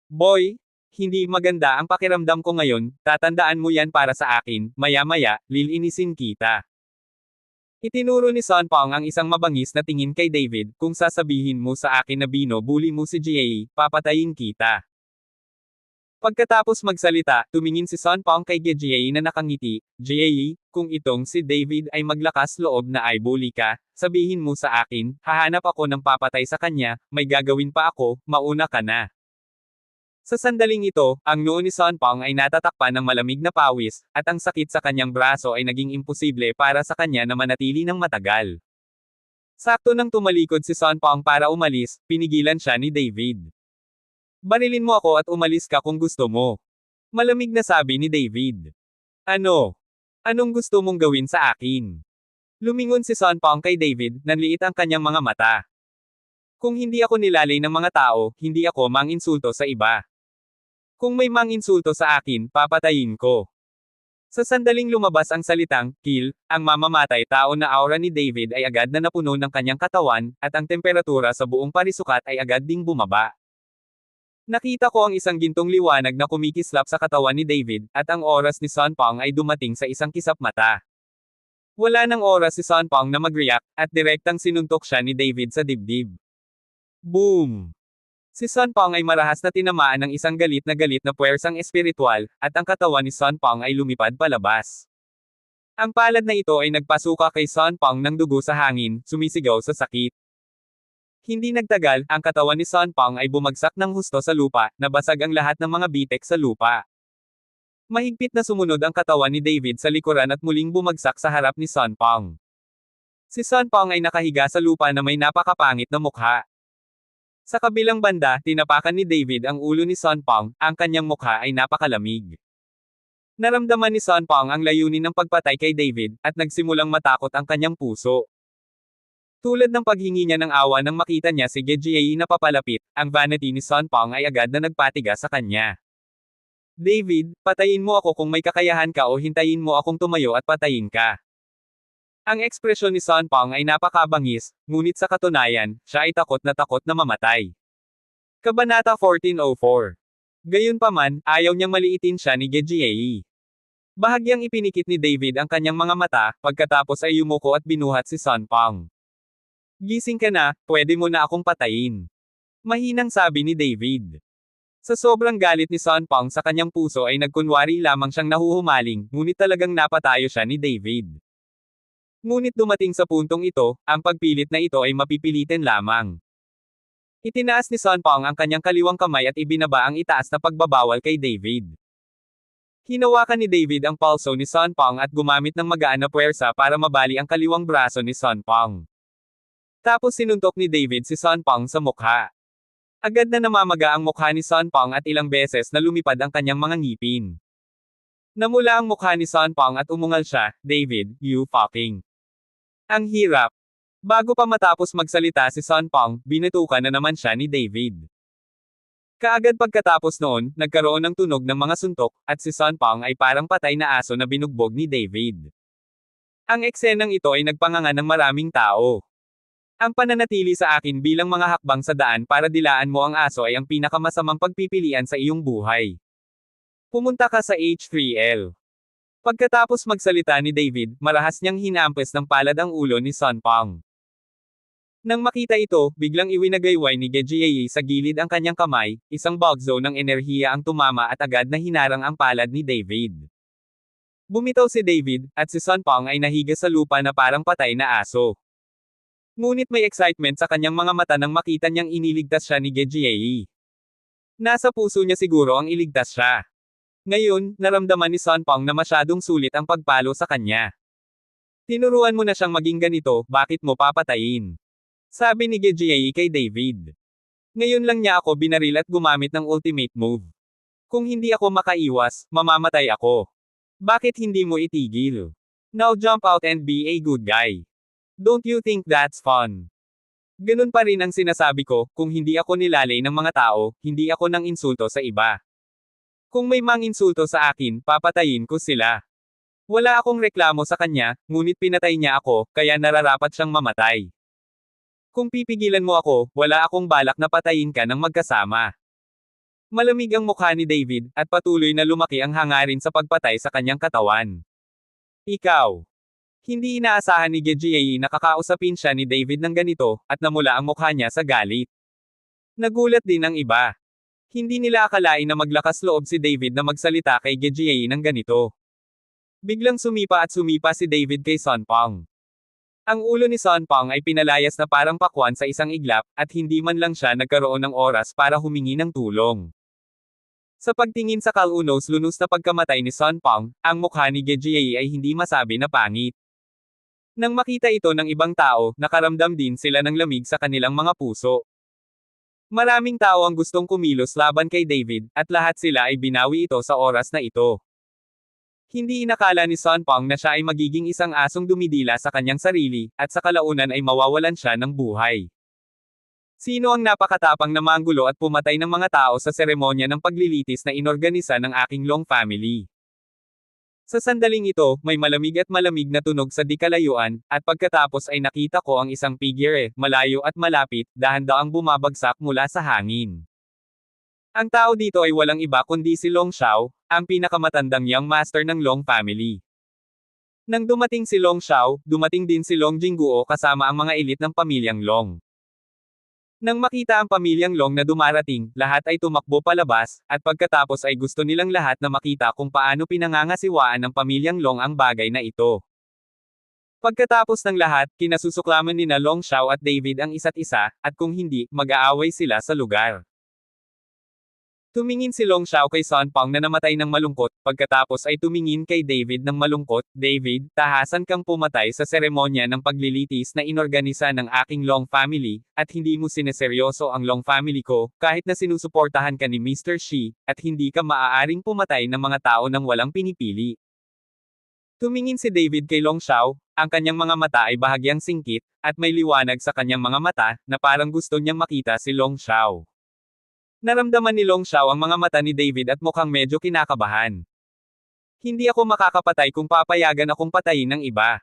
Boy, hindi maganda ang pakiramdam ko ngayon, tatandaan mo yan para sa akin, maya-maya, lilinisin kita. Itinuro ni Son Pong ang isang mabangis na tingin kay David, kung sasabihin mo sa akin na binubuli mo si Jie, papatayin kita. Pagkatapos magsalita, tumingin si Son Pong kay Gejie na nakangiti, Jie, kung itong si David ay maglakas loob na ay bully ka, sabihin mo sa akin, hahanap ako ng papatay sa kanya, may gagawin pa ako, mauna ka na. Sa sandaling ito, ang noo ni Sonpong ay natatakpan ng malamig na pawis, at ang sakit sa kanyang braso ay naging imposible para sa kanya na manatili ng matagal. Sakto nang tumalikod si Sonpong para umalis, pinigilan siya ni David. Barilin mo ako at umalis ka kung gusto mo. Malamig na sabi ni David. Ano? Anong gusto mong gawin sa akin? Lumingon si Sonpong kay David, nanliit ang kanyang mga mata. Kung hindi ako nilalay ng mga tao, hindi ako manginsulto sa iba. Kung may manginsulto sa akin, papatayin ko. Sa sandaling lumabas ang salitang, kill, ang mamamatay tao na aura ni David ay agad na napuno ng kanyang katawan, at ang temperatura sa buong parisukat ay agad ding bumaba. Nakita ko ang isang gintong liwanag na kumikislap sa katawan ni David, at ang oras ni Sonpong ay dumating sa isang kisap mata. Wala nang oras si Sonpong na mag-react, at direktang sinuntok siya ni David sa dibdib. Boom! Si Sonpong ay marahas na tinamaan ng isang galit na puwersang espiritual, at ang katawan ni Sonpong ay lumipad palabas. Ang palad na ito ay nagpasuka kay Sonpong ng dugo sa hangin, sumisigaw sa sakit. Hindi nagtagal, ang katawan ni Sonpong ay bumagsak ng husto sa lupa, nabasag ang lahat ng mga bitek sa lupa. Mahigpit na sumunod ang katawan ni David sa likuran at muling bumagsak sa harap ni Sonpong. Si Sonpong ay nakahiga sa lupa na may napakapangit na mukha. Sa kabilang banda, tinapakan ni David ang ulo ni Sonpong, ang kanyang mukha ay napakalamig. Naramdaman ni Sonpong ang layunin ng pagpatay kay David, at nagsimulang matakot ang kanyang puso. Tulad ng paghingi niya ng awa nang makita niya si Gejie na papalapit, ang vanity ni Sonpong ay agad na nagpatiga sa kanya. David, patayin mo ako kung may kakayahan ka o hintayin mo akong tumayo at patayin ka. Ang ekspresyon ni Sonpong ay napakabangis, ngunit sa katunayan, siya ay takot na mamatay. Kabanata 1404. Gayunpaman, ayaw niyang maliitin siya ni Gejie. Bahagyang ipinikit ni David ang kanyang mga mata, pagkatapos ay yumuko at binuhat si Sonpong. Gising ka na, pwede mo na akong patayin. Mahinang sabi ni David. Sa sobrang galit ni Sonpong sa kanyang puso ay nagkunwari lamang siyang nahuhumaling, ngunit talagang napatayo siya ni David. Ngunit dumating sa puntong ito, ang pagpilit na ito ay mapipilitin lamang. Itinaas ni Sonpong ang kanyang kaliwang kamay at ibinaba ang itaas na pagbabawal kay David. Hinawakan ni David ang palso ni Sonpong at gumamit ng magaan na puwersa para mabali ang kaliwang braso ni Sonpong. Tapos sinuntok ni David si Sonpong sa mukha. Agad na namamaga ang mukha ni Sonpong at ilang beses na lumipad ang kanyang mga ngipin. Namula ang mukha ni Sonpong at umungal siya, David, you fucking. Ang hirap. Bago pa matapos magsalita si Sonpong, binatukan na naman siya ni David. Kaagad pagkatapos noon, nagkaroon ng tunog ng mga suntok, at si Sonpong ay parang patay na aso na binugbog ni David. Ang eksenang ito ay nagpanganga ng maraming tao. Ang pananatili sa akin bilang mga hakbang sa daan para dilaan mo ang aso ay ang pinakamasamang pagpipilian sa iyong buhay. Pumunta ka sa H3L. Pagkatapos magsalita ni David, marahas niyang hinampes ng palad ang ulo ni Sonpong. Nang makita ito, biglang iwinagayway ni Gejie sa gilid ang kanyang kamay, isang bagzo ng enerhiya ang tumama at agad na hinarang ang palad ni David. Bumitaw si David, at si Sonpong ay nahiga sa lupa na parang patay na aso. Ngunit may excitement sa kanyang mga mata nang makita niyang iniligtas siya ni Gejie. Nasa puso niya siguro ang iligtas siya. Ngayon, naramdaman ni Sonpong na masyadong sulit ang pagpalo sa kanya. Tinuruan mo na siyang maging ganito, bakit mo papatayin? Sabi ni Gejie kay David. Ngayon lang niya ako binaril at gumamit ng ultimate move. Kung hindi ako makaiwas, mamamatay ako. Bakit hindi mo itigil? Now jump out and be a good guy. Don't you think that's fun? Ganun pa rin ang sinasabi ko, kung hindi ako nilalay ng mga tao, hindi ako nang insulto sa iba. Kung may manginsulto sa akin, papatayin ko sila. Wala akong reklamo sa kanya, ngunit pinatay niya ako, kaya nararapat siyang mamatay. Kung pipigilan mo ako, wala akong balak na patayin ka ng magkasama. Malamig ang mukha ni David, at patuloy na lumaki ang hangarin sa pagpatay sa kanyang katawan. Ikaw. Hindi inaasahan ni Gejie na kakausapin siya ni David ng ganito, at namula ang mukha niya sa galit. Nagulat din ang iba. Hindi nila akalain na maglakas loob si David na magsalita kay Gejie ng ganito. Biglang sumipa si David kay Sonpong. Ang ulo ni Sonpong ay pinalayas na parang pakwan sa isang iglap, at hindi man lang siya nagkaroon ng oras para humingi ng tulong. Sa pagtingin sa kalunos-lunos na pagkamatay ni Sun Pang, ang mukha ni Gejie ay hindi masabi na pangit. Nang makita ito ng ibang tao, nakaramdam din sila ng lamig sa kanilang mga puso. Maraming tao ang gustong kumilos laban kay David, at lahat sila ay binawi ito sa oras na ito. Hindi inakala ni Sun Pang na siya ay magiging isang asong dumidila sa kanyang sarili, at sa kalaunan ay mawawalan siya ng buhay. Sino ang napakatapang na manggulo at pumatay ng mga tao sa seremonya ng paglilitis na inorganisa ng aking Long family? Sa sandaling ito, may malamig na tunog sa di-kalayuan, at pagkatapos ay nakita ko ang isang figure, malayo at malapit, dahan-daang bumabagsak mula sa hangin. Ang tao dito ay walang iba kundi si Long Xiao, ang pinakamatandang young master ng Long family. Nang dumating si Long Xiao, dumating din si Long Jingguo kasama ang mga elite ng pamilyang Long. Nang makita ang pamilyang Long na dumarating, lahat ay tumakbo palabas, at pagkatapos ay gusto nilang lahat na makita kung paano pinangangasiwaan ng pamilyang Long ang bagay na ito. Pagkatapos ng lahat, kinasusuklaman nina Long Xiao at David ang isa't isa, at kung hindi, mag-aaway sila sa lugar. Tumingin si Long Xiao kay Sun Pang na namatay ng malungkot, pagkatapos ay tumingin kay David ng malungkot, David, tahasan kang pumatay sa seremonya ng paglilitis na inorganisa ng aking Long family, at hindi mo sineseryoso ang Long family ko, kahit na sinusuportahan ka ni Mr. Shi, at hindi ka maaaring pumatay ng mga tao nang walang pinipili. Tumingin si David kay Long Xiao, ang kanyang mga mata ay bahagyang singkit, at may liwanag sa kanyang mga mata, na parang gusto niyang makita si Long Xiao. Naramdaman ni Long Xiao ang mga mata ni David at mukhang medyo kinakabahan. Hindi ako makakapatay kung papayagan akong patayin ng iba.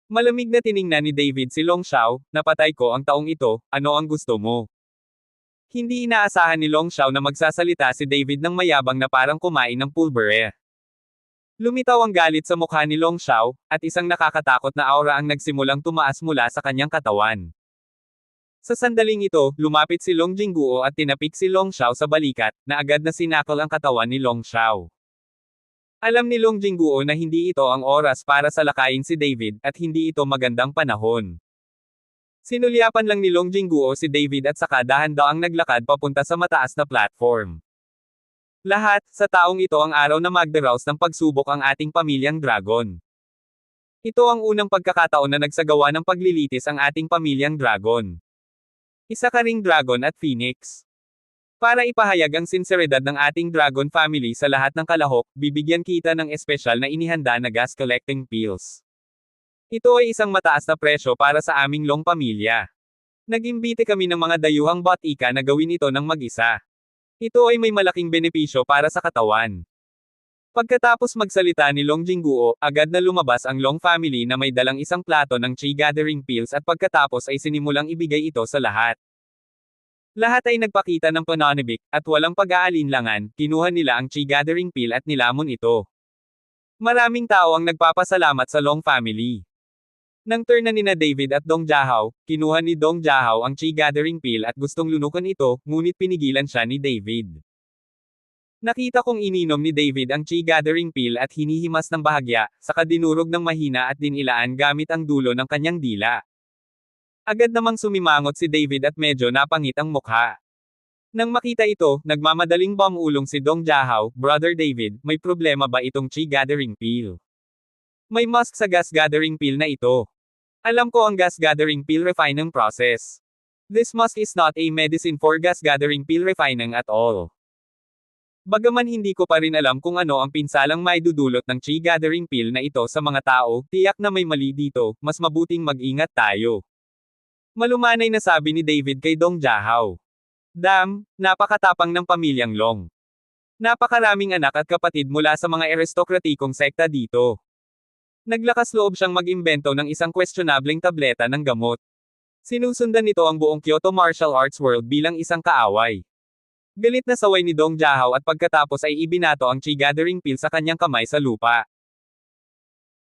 Malamig na tiningnan ni David si Long Xiao, napatay ko ang taong ito, ano ang gusto mo? Hindi inaasahan ni Long Xiao na magsasalita si David ng mayabang na parang kumain ng pulbere. Lumitaw ang galit sa mukha ni Long Xiao, at isang nakakatakot na aura ang nagsimulang tumaas mula sa kanyang katawan. Sa sandaling ito, lumapit si Long Jingguo at tinapik si Long Xiao sa balikat, na agad na sinakol ang katawan ni Long Xiao. Alam ni Long Jingguo na hindi ito ang oras para salakayin si David, at hindi ito magandang panahon. Sinulyapan lang ni Long Jingguo si David at saka dahan-daang naglakad papunta sa mataas na platform. Lahat, sa taong ito ang araw na magdaraos ng pagsubok ang ating pamilyang dragon. Ito ang unang pagkakataon na nagsagawa ng paglilitis ang ating pamilyang dragon. Isa ka ring dragon at phoenix. Para ipahayag ang sinseridad ng ating dragon family sa lahat ng kalahok, bibigyan kita ng espesyal na inihanda na gas collecting pills. Ito ay isang mataas na presyo para sa aming Long pamilya. Nag-imbite kami ng mga dayuhang botika na gawin ito ng mag-isa. Ito ay may malaking benepisyo para sa katawan. Pagkatapos magsalita ni Long Jingguo, agad na lumabas ang Long family na may dalang isang plato ng Chi Gathering Pills at pagkatapos ay sinimulang ibigay ito sa lahat. Lahat ay nagpakita ng pananabik, at walang pag-aalinlangan, kinuha nila ang Chi Gathering Pill at nilamon ito. Maraming tao ang nagpapasalamat sa Long family. Nang turn na nina David at Dong Jiahao, kinuha ni Dong Jiahao ang Chi Gathering Pill at gustong lunukan ito, ngunit pinigilan siya ni David. Nakita kong ininom ni David ang Chi Gathering Pill at hinihimas ng bahagya, saka dinurog ng mahina at dinilaan gamit ang dulo ng kanyang dila. Agad namang sumimangot si David at medyo napangit ang mukha. Nang makita ito, nagmamadaling bumulong si Dong Jiahao, Brother David, may problema ba itong Chi Gathering Pill? May musk sa gas gathering pill na ito. Alam ko ang gas gathering pill refining process. This musk is not a medicine for gas gathering pill refining at all. Bagaman hindi ko pa rin alam kung ano ang pinsalang maidudulot ng Chi Gathering Pill na ito sa mga tao, tiyak na may mali dito, mas mabuting mag-ingat tayo. Malumanay na sabi ni David kay Dong Jiahao. Damn, napakatapang ng pamilyang Long. Napakaraming anak at kapatid mula sa mga aristokratikong sekta dito. Naglakas loob siyang mag-imbento ng isang questionableng tableta ng gamot. Sinusundan nito ang buong Kyoto martial arts world bilang isang kaaway. Galit na saway ni Dong Jiahao at pagkatapos ay ibinato ang Chi Gathering Pill sa kanyang kamay sa lupa.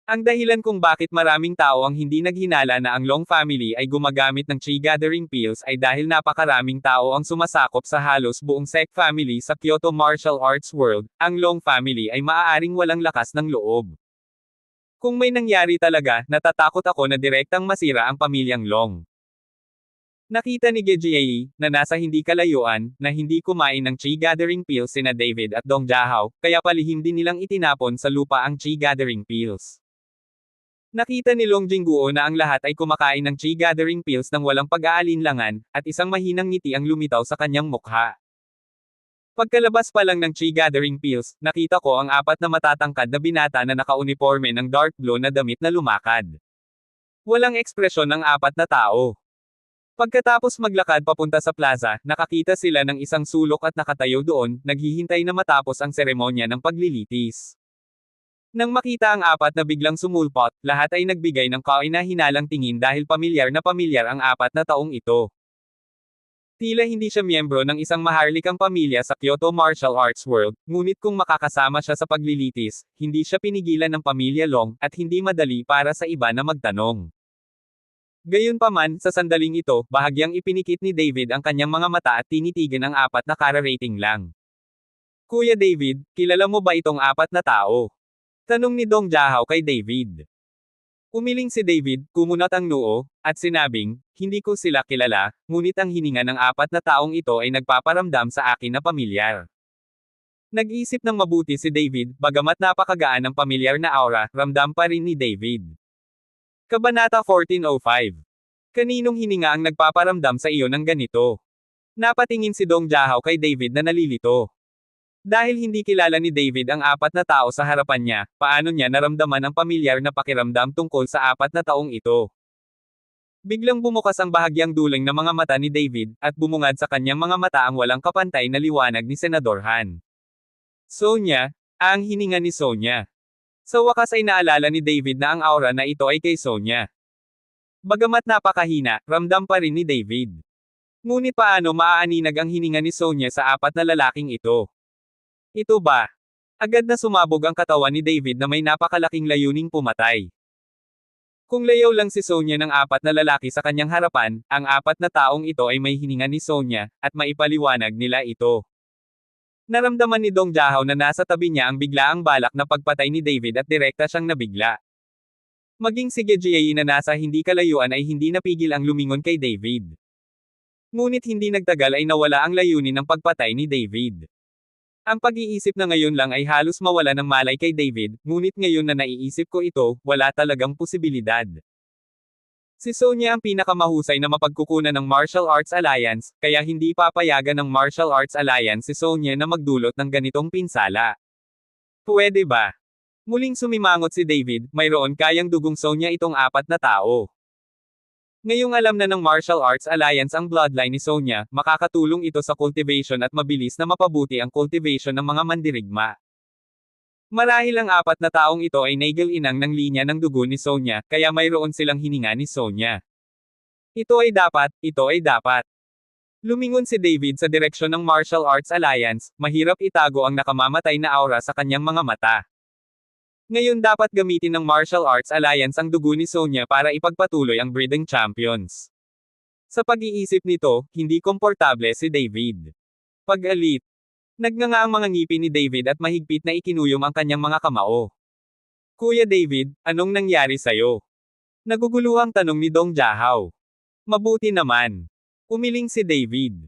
Ang dahilan kung bakit maraming tao ang hindi naghinala na ang Long family ay gumagamit ng Chi Gathering Pills ay dahil napakaraming tao ang sumasakop sa halos buong sect family sa Kyoto martial arts world, ang Long family ay maaaring walang lakas ng loob. Kung may nangyari talaga, natatakot ako na direktang masira ang pamilyang Long. Nakita ni Gejiayi, na nasa hindi kalayuan, na hindi kumain ng chi gathering pills sina David at Dong Jahao, kaya palihim din nilang itinapon sa lupa ang chi gathering pills. Nakita ni Long Jingguo na ang lahat ay kumakain ng chi gathering pills nang walang pag-aalinlangan, at isang mahinang ngiti ang lumitaw sa kanyang mukha. Pagkalabas pa lang ng chi gathering pills, nakita ko ang apat na matatangkad na binata na nakauniforme ng dark blue na damit na lumakad. Walang ekspresyon ng apat na tao. Pagkatapos maglakad papunta sa plaza, nakakita sila ng isang sulok at nakatayo doon, naghihintay na matapos ang seremonya ng paglilitis. Nang makita ang apat na biglang sumulpot, lahat ay nagbigay ng kaina-hinalang tingin dahil pamilyar ang apat na taong ito. Tila hindi siya miyembro ng isang maharlikang pamilya sa Kyoto Martial Arts World, ngunit kung makakasama siya sa paglilitis, hindi siya pinigilan ng pamilya Long, at hindi madali para sa iba na magtanong. Gayunpaman, sa sandaling ito, bahagyang ipinikit ni David ang kanyang mga mata at tinitigan ang apat na kararating lang. Kuya David, kilala mo ba itong apat na tao? Tanong ni Dong Jahao kay David. Umiling si David, kumunat ang noo, at sinabing, hindi ko sila kilala, ngunit ang hininga ng apat na taong ito ay nagpaparamdam sa akin na pamilyar. Nag-isip ng mabuti si David, bagamat napakagaan ng pamilyar na aura, ramdam pa rin ni David. Kabanata 1405. Kaninong hininga ang nagpaparamdam sa iyo ng ganito? Napatingin si Dong Jahao kay David na nalilito. Dahil hindi kilala ni David ang apat na tao sa harapan niya, paano niya naramdaman ang pamilyar na pakiramdam tungkol sa apat na taong ito? Biglang bumukas ang bahagyang duling ng mga mata ni David, at bumungad sa kanyang mga mata ang walang kapantay na liwanag ni Senador Han. Sonya, ang hininga ni Sonya. Sa wakas ay naalala ni David na ang aura na ito ay kay Sonya. Bagamat napakahina, ramdam pa rin ni David. Ngunit paano maaaninag ang hininga ni Sonya sa apat na lalaking ito? Ito ba? Agad na sumabog ang katawan ni David na may napakalaking layuning pumatay. Kung layaw lang si Sonya ng apat na lalaki sa kanyang harapan, ang apat na taong ito ay may hininga ni Sonya, at maipaliwanag nila ito. Naramdaman ni Dong Jahao na nasa tabi niya ang biglaang balak na pagpatay ni David at direkta siyang nabigla. Maging si Gejiayi na nasa hindi kalayuan ay hindi napigil ang lumingon kay David. Ngunit hindi nagtagal ay nawala ang layunin ng pagpatay ni David. Ang pag-iisip na ngayon lang ay halos mawala ng malay kay David, ngunit ngayon na naiisip ko ito, wala talagang posibilidad. Si Sonya ang pinakamahusay na mapagkukunan ng Martial Arts Alliance, kaya hindi papayagan ng Martial Arts Alliance si Sonya na magdulot ng ganitong pinsala. Pwede ba? Muling sumimangot si David, mayroon kayang dugong Sonya itong apat na tao. Ngayong alam na ng Martial Arts Alliance ang bloodline ni Sonya, makakatulong ito sa cultivation at mabilis na mapabuti ang cultivation ng mga mandirigma. Marahil ang apat na taong ito ay naigal-inang ng linya ng dugo ni Sonya, kaya mayroon silang hininga ni Sonya. Ito ay dapat. Lumingon si David sa direksyon ng Martial Arts Alliance, mahirap itago ang nakamamatay na aura sa kanyang mga mata. Ngayon dapat gamitin ng Martial Arts Alliance ang dugo ni Sonya para ipagpatuloy ang breeding champions. Sa pag-iisip nito, hindi komportable si David. Pag-alit. Nagnganga ang mga ngipin ni David at mahigpit na ikinuyom ang kanyang mga kamao. Kuya David, anong nangyari sa'yo? Naguguluhang tanong ni Dong Jahao. Mabuti naman. Umiling si David.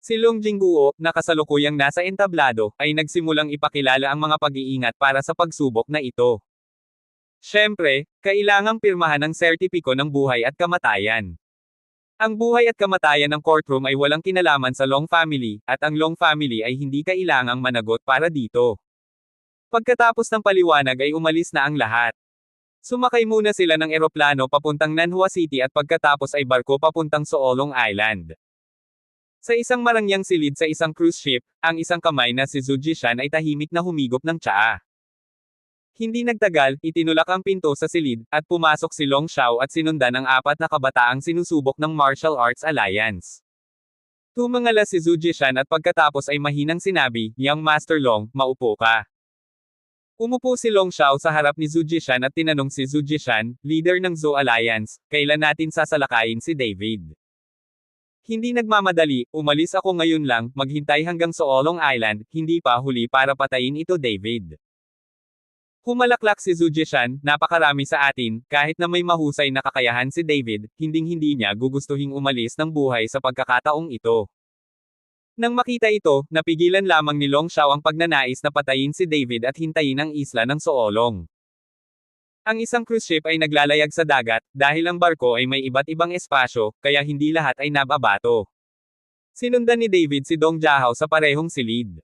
Si Long Jingguo, na kasalukuyang nasa entablado, ay nagsimulang ipakilala ang mga pag-iingat para sa pagsubok na ito. Siyempre, kailangang pirmahan ang sertipiko ng buhay at kamatayan. Ang buhay at kamatayan ng courtroom ay walang kinalaman sa Long family, at ang Long family ay hindi kailangang managot para dito. Pagkatapos ng paliwanag ay umalis na ang lahat. Sumakay muna sila ng eroplano papuntang Nanhua City at pagkatapos ay barko papuntang Soolong Island. Sa isang marangyang silid sa isang cruise ship, ang isang kamay na si Zhu Jishan ay tahimik na humigop ng tsaa. Hindi nagtagal, itinulak ang pinto sa silid, at pumasok si Long Xiao at sinundan ang apat na kabataang sinusubok ng Martial Arts Alliance. Tumangala si Zhu Jishan at pagkatapos ay mahinang sinabi, Young Master Long, maupo ka. Umupo si Long Xiao sa harap ni Zhu Jishan at tinanong si Zhu Jishan, leader ng Zhou Alliance, kailan natin sasalakayin si David? Hindi nagmamadali, umalis ako ngayon lang, maghintay hanggang Soolong Island, hindi pa huli para patayin ito David. Humalaklak si Zhujian, napakarami sa atin, kahit na may mahusay na kakayahan si David, hinding-hindi niya gugustuhing umalis ng buhay sa pagkakataong ito. Nang makita ito, napigilan lamang ni Long Xiao ang pagnanais na patayin si David at hintayin ang isla ng Soolong. Ang isang cruise ship ay naglalayag sa dagat, dahil ang barko ay may iba't ibang espasyo, kaya hindi lahat ay nababato. Sinundan ni David si Dong Jiahao sa parehong silid.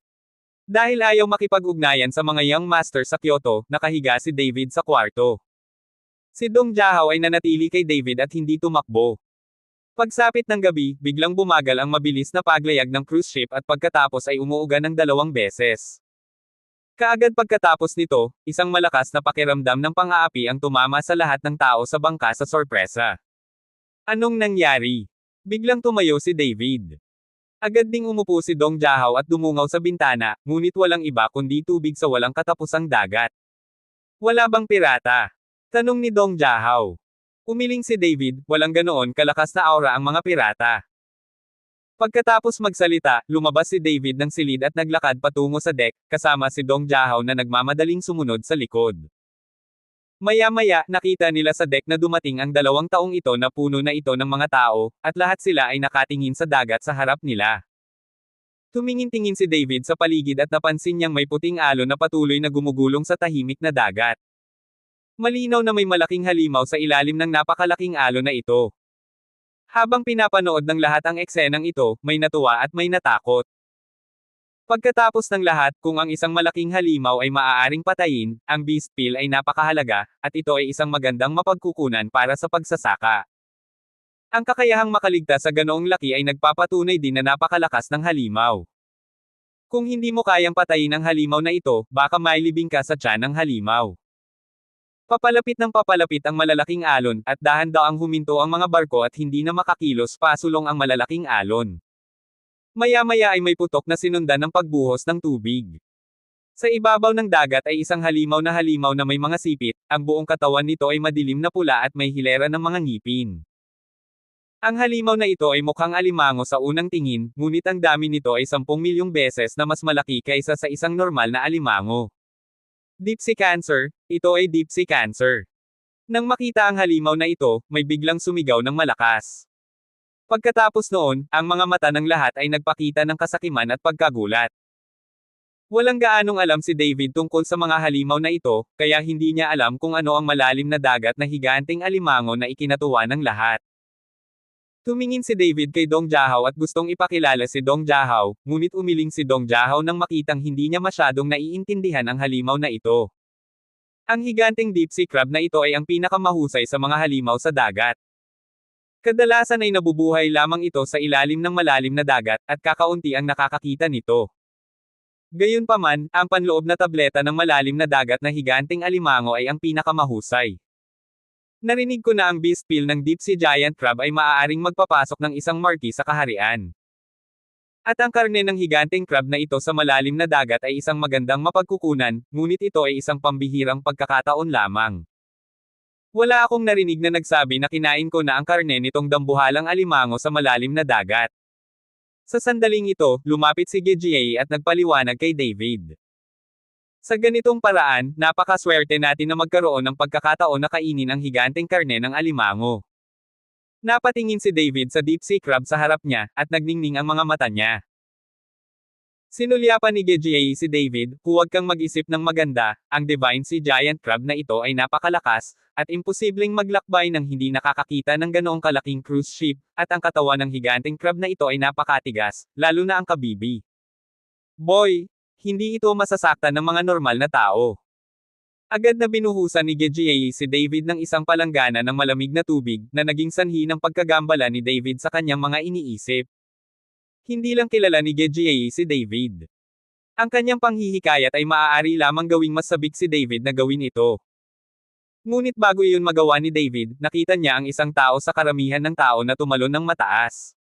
Dahil ayaw makipag-ugnayan sa mga young master sa Kyoto, nakahiga si David sa kwarto. Si Dong Jiahao ay nanatili kay David at hindi tumakbo. Pagsapit ng gabi, biglang bumagal ang mabilis na paglayag ng cruise ship at pagkatapos ay umuuga ng 2 beses. Kaagad pagkatapos nito, isang malakas na pakiramdam ng pang-aapi ang tumama sa lahat ng tao sa bangka sa sorpresa. Anong nangyari? Biglang tumayo si David. Agad ding umupo si Dong Jiahao at dumungaw sa bintana, ngunit walang iba kundi tubig sa walang katapusang dagat. Wala bang pirata? Tanong ni Dong Jiahao. Umiling si David, walang ganoon kalakas na aura ang mga pirata. Pagkatapos magsalita, lumabas si David ng silid at naglakad patungo sa deck, kasama si Dong Jiahao na nagmamadaling sumunod sa likod. Maya-maya, nakita nila sa deck na dumating ang 2 taong ito na puno na ito ng mga tao, at lahat sila ay nakatingin sa dagat sa harap nila. Tumingin-tingin si David sa paligid at napansin niyang may puting alon na patuloy na gumugulong sa tahimik na dagat. Malinaw na may malaking halimaw sa ilalim ng napakalaking alon na ito. Habang pinapanood ng lahat ang eksenang ito, may natuwa at may natakot. Pagkatapos ng lahat, kung ang isang malaking halimaw ay maaaring patayin, ang beast pill ay napakahalaga, at ito ay isang magandang mapagkukunan para sa pagsasaka. Ang kakayahang makaligtas sa ganoong laki ay nagpapatunay din na napakalakas ng halimaw. Kung hindi mo kayang patayin ang halimaw na ito, baka mailibing ka sa tiyan ng halimaw. Papalapit ng papalapit ang malalaking alon, at dahan-daang huminto ang mga barko at hindi na makakilos pasulong ang malalaking alon. Maya-maya ay may putok na sinundan ng pagbuhos ng tubig. Sa ibabaw ng dagat ay isang halimaw na may mga sipit, ang buong katawan nito ay madilim na pula at may hilera ng mga ngipin. Ang halimaw na ito ay mukhang alimango sa unang tingin, ngunit ang dami nito ay 10 milyong beses na mas malaki kaysa sa isang normal na alimango. Deep sea cancer, ito ay deep sea cancer. Nang makita ang halimaw na ito, may biglang sumigaw ng malakas. Pagkatapos noon, ang mga mata ng lahat ay nagpakita ng kasakiman at pagkagulat. Walang gaanong alam si David tungkol sa mga halimaw na ito, kaya hindi niya alam kung ano ang malalim na dagat na higanteng alimango na ikinatuwa ng lahat. Tumingin si David kay Dong Jiahao at gustong ipakilala si Dong Jiahao, ngunit umiling si Dong Jiahao nang makitang hindi niya masyadong naiintindihan ang halimaw na ito. Ang higanteng deep sea crab na ito ay ang pinakamahusay sa mga halimaw sa dagat. Kadalasan ay nabubuhay lamang ito sa ilalim ng malalim na dagat, at kakaunti ang nakakakita nito. Gayunpaman, ang panloob na tableta ng malalim na dagat na higanteng alimango ay ang pinakamahusay. Narinig ko na ang beast pill ng deep sea giant crab ay maaaring magpapasok ng isang marquee sa kaharian. At ang karne ng higanteng crab na ito sa malalim na dagat ay isang magandang mapagkukunan, ngunit ito ay isang pambihirang pagkakataon lamang. Wala akong narinig na nagsabi na kinain ko na ang karne nitong dambuhalang alimango sa malalim na dagat. Sa sandaling ito, lumapit si Gejie at nagpaliwanag kay David. Sa ganitong paraan, napakaswerte natin na magkaroon ng pagkakataon na kainin ang higanteng karne ng alimango. Napatingin si David sa deep sea crab sa harap niya, at nagningning ang mga mata niya. Sinulyapan ni Gejie si David, huwag kang mag-isip ng maganda, ang divine sea giant crab na ito ay napakalakas, at imposibleng maglakbay ng hindi nakakakita ng ganoong kalaking cruise ship, at ang katawan ng higanteng crab na ito ay napakatigas, lalo na ang kabibi. Boy, hindi ito masasaktan ng mga normal na tao. Agad na binuhusan ni Gejie si David ng isang palanggana ng malamig na tubig, na naging sanhi ng pagkagambala ni David sa kanyang mga iniisip. Hindi lang kilala ni Gejie si David. Ang kanyang panghihikayat ay maaari lamang gawing mas sabik si David na gawin ito. Ngunit bago iyon magawa ni David, nakita niya ang isang tao sa karamihan ng tao na tumalon ng mataas.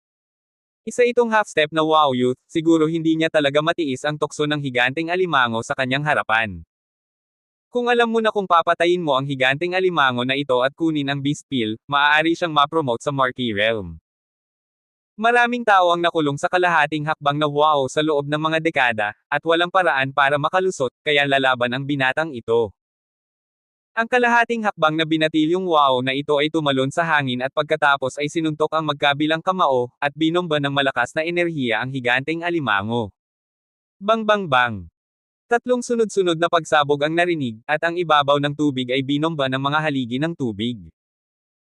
Isa itong half-step na wow youth, siguro hindi niya talaga matiis ang tukso ng higanteng alimango sa kanyang harapan. Kung alam mo na kung papatayin mo ang higanteng alimango na ito at kunin ang beast pill, maaari siyang ma-promote sa Marquee Realm. Maraming tao ang nakulong sa kalahating hakbang na wow sa loob ng mga dekada, at walang paraan para makalusot, kaya lalaban ang binatang ito. Ang kalahating hakbang na binatilyong wow na ito ay tumalon sa hangin at pagkatapos ay sinuntok ang magkabilang kamao, at binomba ng malakas na enerhiya ang higanteng alimango. Bang bang bang! Tatlong sunod-sunod na pagsabog ang narinig, at ang ibabaw ng tubig ay binomba ng mga haligi ng tubig.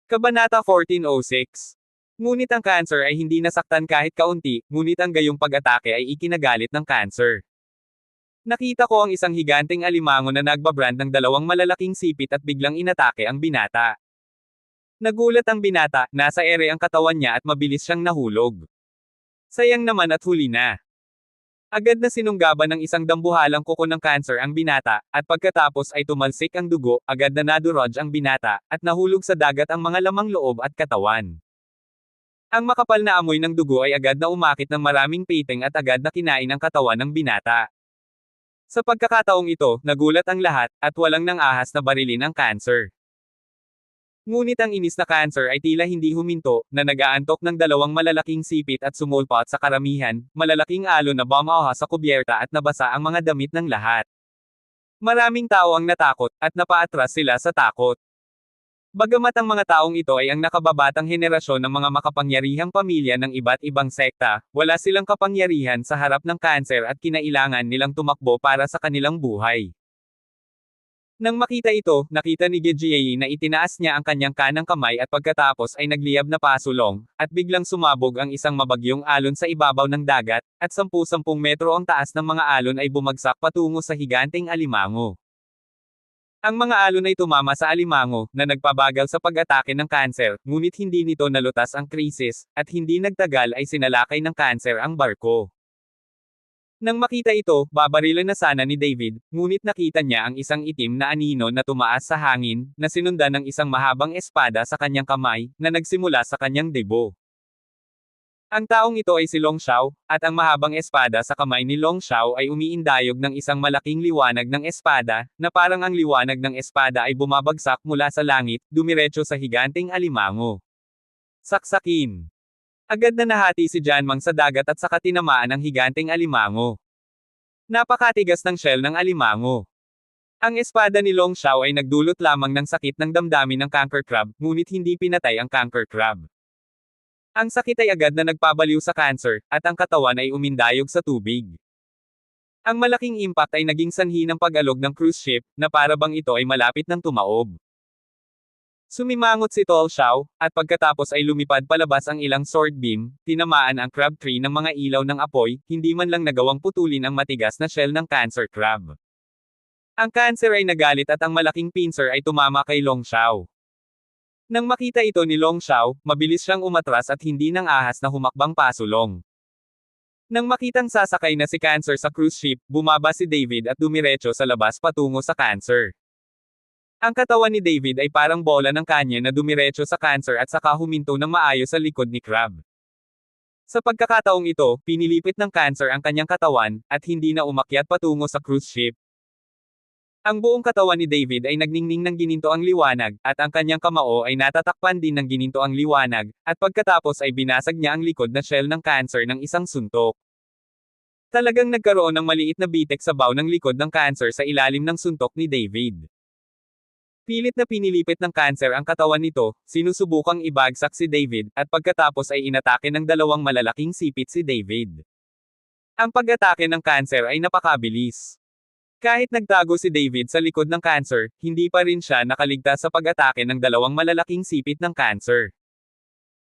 Kabanata 1406. Ngunit ang cancer ay hindi nasaktan kahit kaunti, ngunit ang gayong pag-atake ay ikinagalit ng cancer. Nakita ko ang isang higanteng alimango na nagbabrand ng dalawang malalaking sipit at biglang inatake ang binata. Nagulat ang binata, nasa ere ang katawan niya at mabilis siyang nahulog. Sayang naman at huli na. Agad na sinunggaban ng isang dambuhalang kuko ng cancer ang binata, at pagkatapos ay tumalsik ang dugo, agad na nadurog ang binata, at nahulog sa dagat ang mga lamang loob at katawan. Ang makapal na amoy ng dugo ay agad na umakit ng maraming peteng at agad na kinain ang katawan ng binata. Sa pagkakataong ito, nagulat ang lahat, at walang nang ahas na barilin ang cancer. Ngunit ang inis na cancer ay tila hindi huminto, na nag-aantok ng dalawang malalaking sipit at sumulpot sa karamihan, malalaking alon na bumaha sa kubyerta at nabasa ang mga damit ng lahat. Maraming tao ang natakot, at napaatras sila sa takot. Bagamat ang mga taong ito ay ang nakababatang henerasyon ng mga makapangyarihang pamilya ng iba't ibang sekta, wala silang kapangyarihan sa harap ng kanser at kinailangan nilang tumakbo para sa kanilang buhay. Nang makita ito, nakita ni Gejie na itinaas niya ang kanyang kanang kamay at pagkatapos ay nagliyab na pasulong, at biglang sumabog ang isang mabagyong alon sa ibabaw ng dagat, at 10-10 metro ang taas ng mga alon ay bumagsak patungo sa higanteng alimango. Ang mga alon ay tumama sa alimango, na nagpabagal sa pag-atake ng kanser, ngunit hindi nito nalutas ang krisis, at hindi nagtagal ay sinalakay ng kanser ang barko. Nang makita ito, babarilan na sana ni David, ngunit nakita niya ang isang itim na anino na tumaas sa hangin, na sinundan ng isang mahabang espada sa kanyang kamay, na nagsimula sa kanyang debo. Ang taong ito ay si Long Xiao, at ang mahabang espada sa kamay ni Long Xiao ay umiindayog ng isang malaking liwanag ng espada, na parang ang liwanag ng espada ay bumabagsak mula sa langit, dumiretso sa higanteng alimango. Saksakin! Agad na nahati si Janmang sa dagat at saka tinamaan ang higanteng alimango. Napakatigas ng shell ng alimango. Ang espada ni Long Xiao ay nagdulot lamang ng sakit ng damdamin ng conquer crab, ngunit hindi pinatay ang conquer crab. Ang sakit ay agad na nagpabaliw sa cancer, at ang katawan ay umindayog sa tubig. Ang malaking impact ay naging sanhi ng pag-alog ng cruise ship, na para bang ito ay malapit ng tumaob. Sumimangot si Tol Xiao, at pagkatapos ay lumipad palabas ang ilang sword beam, tinamaan ang crab tree ng mga ilaw ng apoy, hindi man lang nagawang putulin ang matigas na shell ng cancer crab. Ang cancer ay nagalit at ang malaking pincer ay tumama kay Long Xiao. Nang makita ito ni Long Xiao, mabilis siyang umatras at hindi nang ahas na humakbang pasulong. Nang makitang sasakay na si Cancer sa cruise ship, bumaba si David at dumiretso sa labas patungo sa Cancer. Ang katawan ni David ay parang bola ng kanya na dumiretso sa Cancer at saka huminto ng maayos sa likod ni Crab. Sa pagkakataong ito, pinilipit ng Cancer ang kanyang katawan, at hindi na umakyat patungo sa cruise ship. Ang buong katawan ni David ay nagningning ng gininto ang liwanag, at ang kanyang kamao ay natatakpan din ng gininto ang liwanag, at pagkatapos ay binasag niya ang likod na shell ng cancer ng isang suntok. Talagang nagkaroon ng maliit na bitek sa baw ng likod ng cancer sa ilalim ng suntok ni David. Pilit na pinilipit ng cancer ang katawan nito, sinusubukang ibagsak si David, at pagkatapos ay inatake ng dalawang malalaking sipit si David. Ang pag-atake ng cancer ay napakabilis. Kahit nagtago si David sa likod ng cancer, hindi pa rin siya nakaligtas sa pag-atake ng dalawang malalaking sipit ng cancer.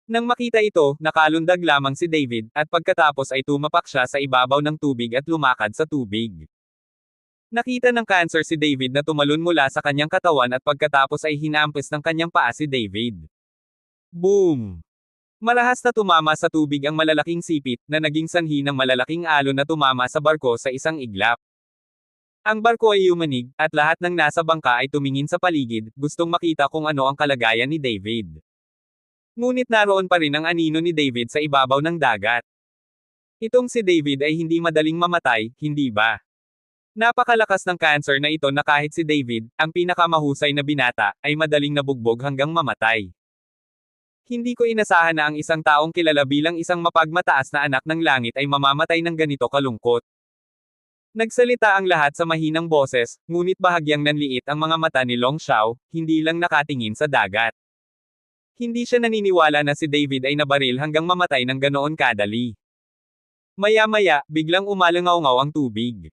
Nang makita ito, nakalundag lamang si David, at pagkatapos ay tumapak siya sa ibabaw ng tubig at lumakad sa tubig. Nakita ng cancer si David na tumalon mula sa kanyang katawan at pagkatapos ay hinampis ng kanyang paa si David. Boom! Malahas na tumama sa tubig ang malalaking sipit, na naging sanhi ng malalaking alon na tumama sa barko sa isang iglap. Ang barko ay yumanig, at lahat ng nasa bangka ay tumingin sa paligid, gustong makita kung ano ang kalagayan ni David. Ngunit naroon pa rin ang anino ni David sa ibabaw ng dagat. Itong si David ay hindi madaling mamatay, hindi ba? Napakalakas ng cancer na ito na kahit si David, ang pinakamahusay na binata, ay madaling nabugbog hanggang mamatay. Hindi ko inasahan na ang isang taong kilala bilang isang mapagmataas na anak ng langit ay mamamatay ng ganito kalungkot. Nagsalita ang lahat sa mahinang boses, ngunit bahagyang nanliit ang mga mata ni Long Xiao, hindi lang nakatingin sa dagat. Hindi siya naniniwala na si David ay nabaril hanggang mamatay ng ganoon kadali. Maya-maya, biglang umalangaw-ngaw ang tubig.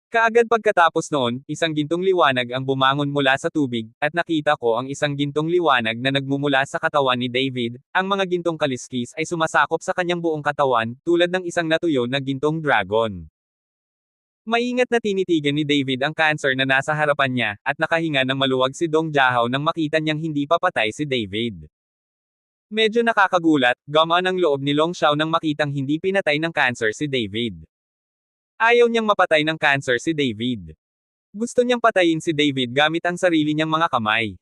Kaagad pagkatapos noon, isang gintong liwanag ang bumangon mula sa tubig, at nakita ko ang isang gintong liwanag na nagmumula sa katawan ni David. Ang mga gintong kaliskis ay sumasakop sa kanyang buong katawan, tulad ng isang natuyo na gintong dragon. Maingat na tinitigan ni David ang cancer na nasa harapan niya, at nakahinga ng maluwag si Dong Jiahao nang makita niyang hindi pa patay si David. Medyo nakakagulat, gumaan ang loob ni Long Xiao nang makitang hindi pinatay ng cancer si David. Ayaw niyang mapatay ng cancer si David. Gusto niyang patayin si David gamit ang sarili niyang mga kamay.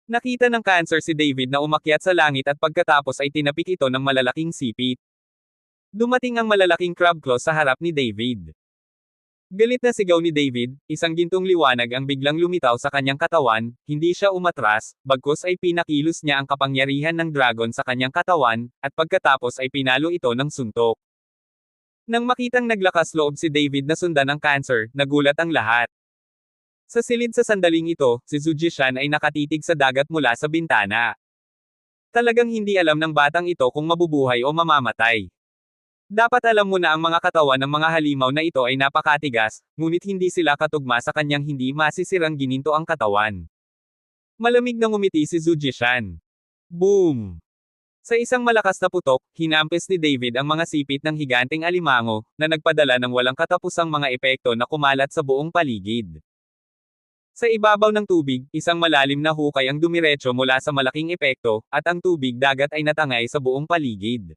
Nakita ng cancer si David na umakyat sa langit at pagkatapos ay tinapik ito ng malalaking sipit. Dumating ang malalaking crab claw sa harap ni David. Galit na sigaw ni David, isang gintong liwanag ang biglang lumitaw sa kanyang katawan, hindi siya umatras, bagkus ay pinakilos niya ang kapangyarihan ng dragon sa kanyang katawan, at pagkatapos ay pinalo ito ng suntok. Nang makitang naglakas loob si David na sundan ang cancer, nagulat ang lahat. Sa silid sa sandaling ito, si Zhu Jishan ay nakatitig sa dagat mula sa bintana. Talagang hindi alam ng batang ito kung mabubuhay o mamamatay. Dapat alam mo na ang mga katawan ng mga halimaw na ito ay napakatigas, ngunit hindi sila katugma sa kanyang hindi masisirang gininto ang katawan. Malamig na ngumiti si Zhu Jishan. Boom! Sa isang malakas na putok, hinampes ni David ang mga sipit ng higanteng alimango, na nagpadala ng walang katapusang mga epekto na kumalat sa buong paligid. Sa ibabaw ng tubig, isang malalim na hukay ang dumiretso mula sa malaking epekto, at ang tubig dagat ay natangay sa buong paligid.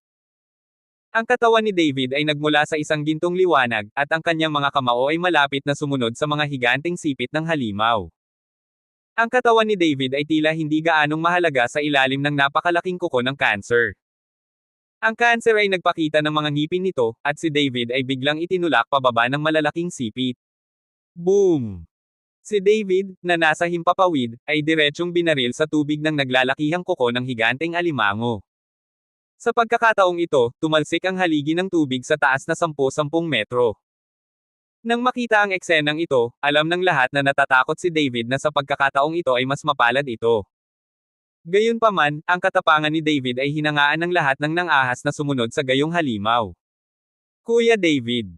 Ang katawan ni David ay nagmula sa isang gintong liwanag, at ang kanyang mga kamao ay malapit na sumunod sa mga higanteng sipit ng halimaw. Ang katawan ni David ay tila hindi gaanong mahalaga sa ilalim ng napakalaking kuko ng cancer. Ang cancer ay nagpakita ng mga ngipin nito, at si David ay biglang itinulak pababa ng malalaking sipit. Boom! Si David, na nasa himpapawid, ay diretsyong binaril sa tubig ng naglalakihang kuko ng higanteng alimango. Sa pagkakataong ito, tumalsik ang haligi ng tubig sa taas na 10-10 metro. Nang makita ang eksenang ito, alam ng lahat na natatakot si David na sa pagkakataong ito ay mas mapalad ito. Gayunpaman, ang katapangan ni David ay hinangaan ng lahat ng nang-ahas na sumunod sa gayong halimaw. Kuya David.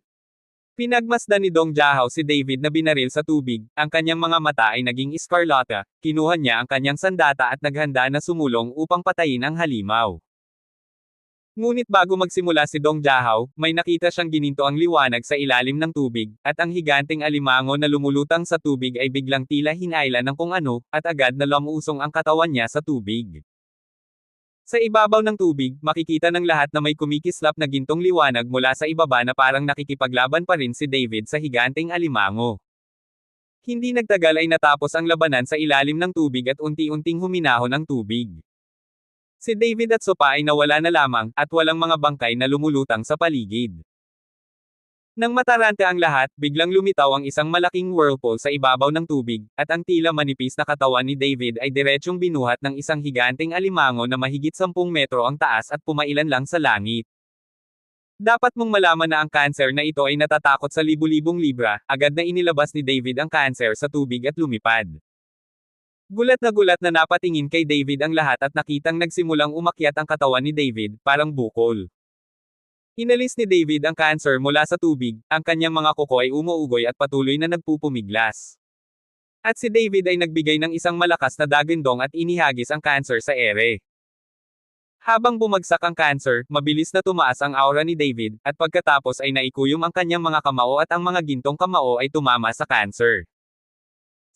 Pinagmasdan ni Dong Jiahao si David na binaril sa tubig, ang kanyang mga mata ay naging eskarlata, kinuha niya ang kanyang sandata at naghanda na sumulong upang patayin ang halimaw. Ngunit bago magsimula si Dong Jiahao, may nakita siyang gininto ang liwanag sa ilalim ng tubig, at ang higanteng alimango na lumulutang sa tubig ay biglang tila hinailan ng kung ano, at agad na lamusong ang katawan niya sa tubig. Sa ibabaw ng tubig, makikita ng lahat na may kumikislap na gintong liwanag mula sa ibaba na parang nakikipaglaban pa rin si David sa higanteng alimango. Hindi nagtagal ay natapos ang labanan sa ilalim ng tubig at unti-unting huminahon ang tubig. Si David at Sopa ay nawala na lamang, at walang mga bangkay na lumulutang sa paligid. Nang matarante ang lahat, biglang lumitaw ang isang malaking whirlpool sa ibabaw ng tubig, at ang tila manipis na katawan ni David ay diretsyong binuhat ng isang higanteng alimango na mahigit 10 metro ang taas at pumailan lang sa langit. Dapat mong malaman na ang cancer na ito ay natatakot sa libu-libong libra, agad na inilabas ni David ang cancer sa tubig at lumipad. Gulat na napatingin kay David ang lahat at nakitang nagsimulang umakyat ang katawan ni David, parang bukol. Inalis ni David ang cancer mula sa tubig, ang kanyang mga kuko ay umuugoy at patuloy na nagpupumiglas. At si David ay nagbigay ng isang malakas na dagandong at inihagis ang cancer sa ere. Habang bumagsak ang cancer, mabilis na tumaas ang aura ni David, at pagkatapos ay naikuyom ang kanyang mga kamao at ang mga gintong kamao ay tumama sa cancer.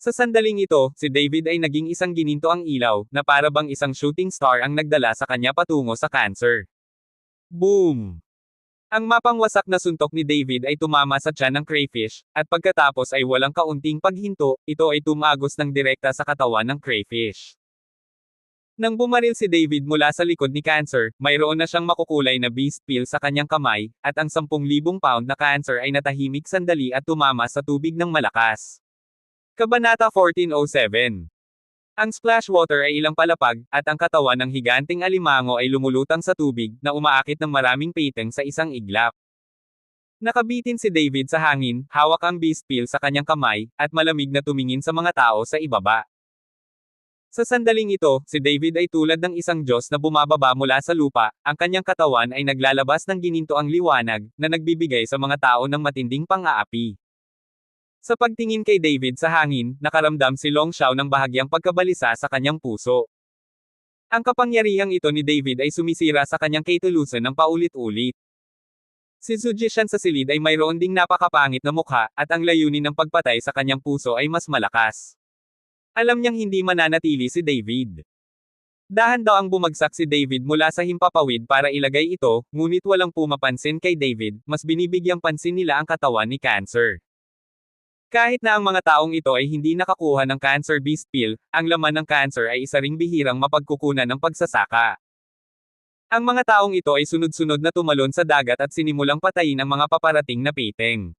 Sa sandaling ito, si David ay naging isang gininto ang ilaw, na para bang isang shooting star ang nagdala sa kanya patungo sa cancer. Boom! Ang mapangwasak na suntok ni David ay tumama sa tiyan ng crayfish, at pagkatapos ay walang kaunting paghinto, ito ay tumagos ng direkta sa katawan ng crayfish. Nang bumaril si David mula sa likod ni Cancer, mayroon na siyang makukulay na beast pill sa kanyang kamay, at ang 10,000 pound na Cancer ay natahimik sandali at tumama sa tubig ng malakas. Kabanata 1407. Ang splash water ay ilang palapag, at ang katawan ng higanteng alimango ay lumulutang sa tubig, na umaakit ng maraming peteng sa isang iglap. Nakabitin si David sa hangin, hawak ang beast pill sa kanyang kamay, at malamig na tumingin sa mga tao sa ibaba. Sa sandaling ito, si David ay tulad ng isang Diyos na bumababa mula sa lupa, ang kanyang katawan ay naglalabas ng ginintoang liwanag, na nagbibigay sa mga tao ng matinding pang-aapi. Sa pagtingin kay David sa hangin, nakaramdam si Long Xiao ng bahagyang pagkabalisa sa kanyang puso. Ang kapangyarihang ito ni David ay sumisira sa kanyang kaitulusan ng paulit-ulit. Si Zujishan sa silid ay mayroon ding napakapangit na mukha, at ang layunin ng pagpatay sa kanyang puso ay mas malakas. Alam niyang hindi mananatili si David. Dahan daw ang bumagsak si David mula sa himpapawid para ilagay ito, ngunit walang pumapansin kay David, mas binibigyang pansin nila ang katawan ni Cancer. Kahit na ang mga taong ito ay hindi nakakuha ng Cancer Beast Pill, ang laman ng Cancer ay isa ring bihirang mapagkukunan ng pagsasaka. Ang mga taong ito ay sunod-sunod na tumalon sa dagat at sinimulang patayin ang mga paparating na piteng.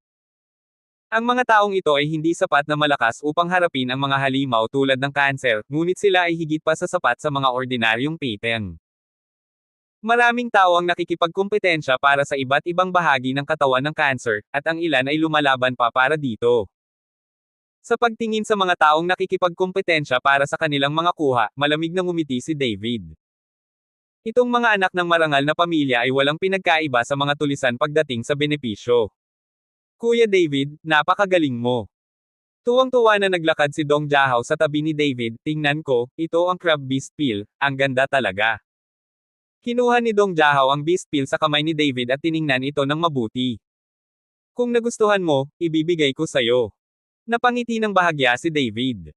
Ang mga taong ito ay hindi sapat na malakas upang harapin ang mga halimaw tulad ng Cancer, ngunit sila ay higit pa sa sapat sa mga ordinaryong piteng. Maraming tao ang nakikipagkumpetensya para sa iba't ibang bahagi ng katawan ng Cancer, at ang ilan ay lumalaban pa para dito. Sa pagtingin sa mga taong nakikipagkumpetensya para sa kanilang mga kuha, malamig na ngumiti si David. Itong mga anak ng marangal na pamilya ay walang pinagkaiba sa mga tulisan pagdating sa benepisyo. Kuya David, napakagaling mo. Tuwang-tuwa na naglakad si Dong Jiahao sa tabi ni David, tingnan ko, ito ang Crab Beast Pill, ang ganda talaga. Kinuha ni Dong Jiahao ang Beast Pill sa kamay ni David at tiningnan ito ng mabuti. Kung nagustuhan mo, ibibigay ko sayo. Napangiti ng bahagya si David.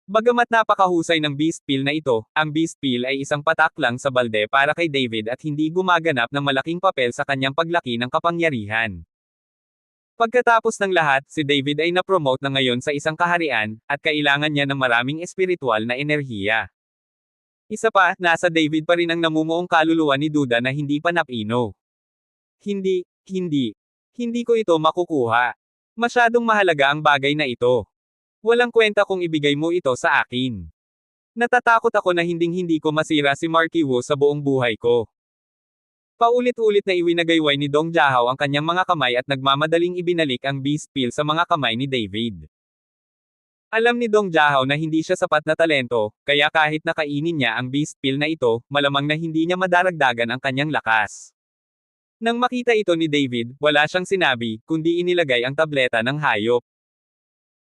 Bagamat napakahusay ng Beast Pill na ito, ang Beast Pill ay isang patak lang sa balde para kay David at hindi gumaganap ng malaking papel sa kanyang paglaki ng kapangyarihan. Pagkatapos ng lahat, si David ay na-promote na ngayon sa isang kaharian, at kailangan niya ng maraming espiritual na enerhiya. Isa pa, nasa David pa rin ang namumuong kaluluwa ni Duda na hindi pa napino. Hindi ko ito makukuha. Masyadong mahalaga ang bagay na ito. Walang kwenta kung ibigay mo ito sa akin. Natatakot ako na hinding-hindi ko masira si Marky Wu sa buong buhay ko. Paulit-ulit na iwinagayway ni Dong Jiahao ang kanyang mga kamay at nagmamadaling ibinalik ang Beast Pill sa mga kamay ni David. Alam ni Dong Jiahao na hindi siya sapat na talento, kaya kahit nakainin niya ang Beast Pill na ito, malamang na hindi niya madaragdagan ang kanyang lakas. Nang makita ito ni David, wala siyang sinabi, kundi inilagay ang tableta ng hayop.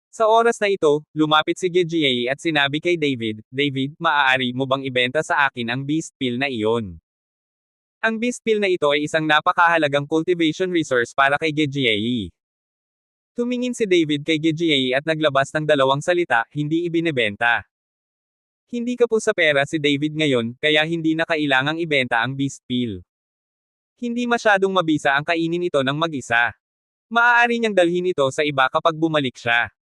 Sa oras na ito, lumapit si Gejie at sinabi kay David, David, maaari mo bang ibenta sa akin ang Beast Pill na iyon? Ang Beast Pill na ito ay isang napakahalagang cultivation resource para kay Gejie. Tumingin si David kay Gejie at naglabas ng dalawang salita, hindi ibinebenta. Hindi kapos sa pera si David ngayon, kaya hindi na kailangang ibenta ang Beast Pill. Hindi masyadong mabisa ang kainin ito ng mag-isa. Maaari niyang dalhin ito sa iba kapag bumalik siya.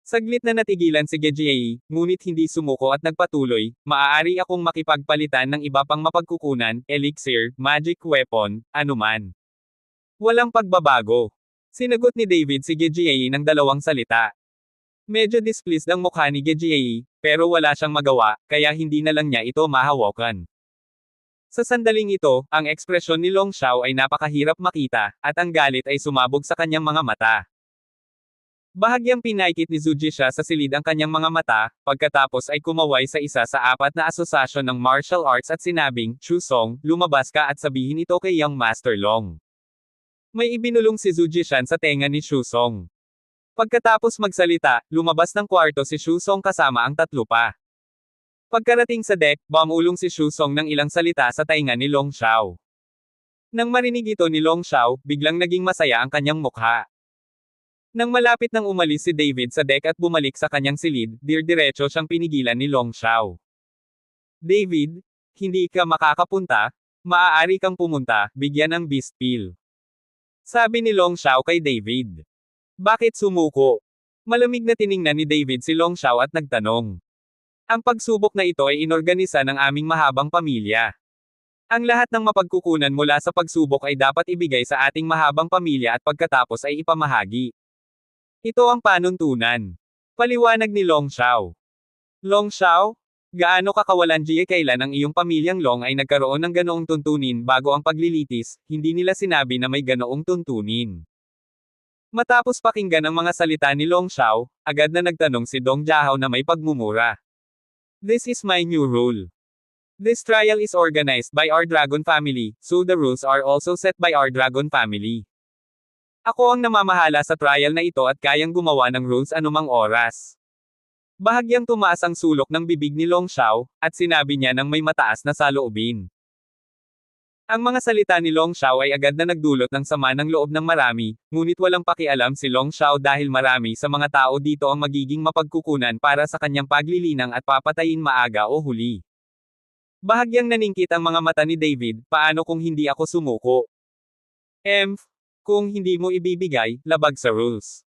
Saglit na natigilan si Gejie, ngunit hindi sumuko at nagpatuloy, maaari akong makipagpalitan ng iba pang mapagkukunan, elixir, magic weapon, anuman. Walang pagbabago. Sinagot ni David si Gejie ng dalawang salita. Medyo displeased ang mukha ni Gejie, pero wala siyang magawa, kaya hindi na lang niya ito mahawakan. Sa sandaling ito, ang ekspresyon ni Long Xiao ay napakahirap makita, at ang galit ay sumabog sa kanyang mga mata. Bahagyang pinaikit ni Zujisha sa silid ang kanyang mga mata, pagkatapos ay kumaway sa isa sa apat na asosasyon ng martial arts at sinabing, Chu Song, lumabas ka at sabihin ito kay Young Master Long. May ibinulong si Zujishan sa tenga ni Chu Song. Pagkatapos magsalita, lumabas ng kwarto si Chu Song kasama ang tatlo pa. Pagkarating sa deck, bumulong si Chu Song ng ilang salita sa tainga ni Long Xiao. Nang marinig ito ni Long Xiao, biglang naging masaya ang kanyang mukha. Nang malapit nang umalis si David sa deck at bumalik sa kanyang silid, dir-diretso siyang pinigilan ni Long Xiao. David, hindi ka makakapunta, maaari kang pumunta, bigyan ng Beast Pill. Sabi ni Long Xiao kay David. Bakit sumuko? Malamig na tiningnan ni David si Long Xiao at nagtanong. Ang pagsubok na ito ay inorganisa ng aming mahabang pamilya. Ang lahat ng mapagkukunan mula sa pagsubok ay dapat ibigay sa ating mahabang pamilya at pagkatapos ay ipamahagi. Ito ang panuntunan. Paliwanag ni Long Xiao. Long Xiao? Gaano kakawalan kailan ang iyong pamilyang Long ay nagkaroon ng ganoong tuntunin bago ang paglilitis, hindi nila sinabi na may ganoong tuntunin. Matapos pakinggan ang mga salita ni Long Xiao, agad na nagtanong si Dong Jiahao na may pagmumura. This is my new rule. This trial is organized by our dragon family, so the rules are also set by our dragon family. Ako ang namamahala sa trial na ito at kayang gumawa ng rules anumang oras. Bahagyang tumaas ang sulok ng bibig ni Long Xiao, at sinabi niya ng may mataas na saloobin. Ang mga salita ni Long Xiao ay agad na nagdulot ng sama ng loob ng marami, ngunit walang pakialam si Long Xiao dahil marami sa mga tao dito ang magiging mapagkukunan para sa kanyang paglilinang at papatayin maaga o huli. Bahagyang naningkit ang mga mata ni David, paano kung hindi ako sumuko? Kung hindi mo ibibigay, labag sa rules.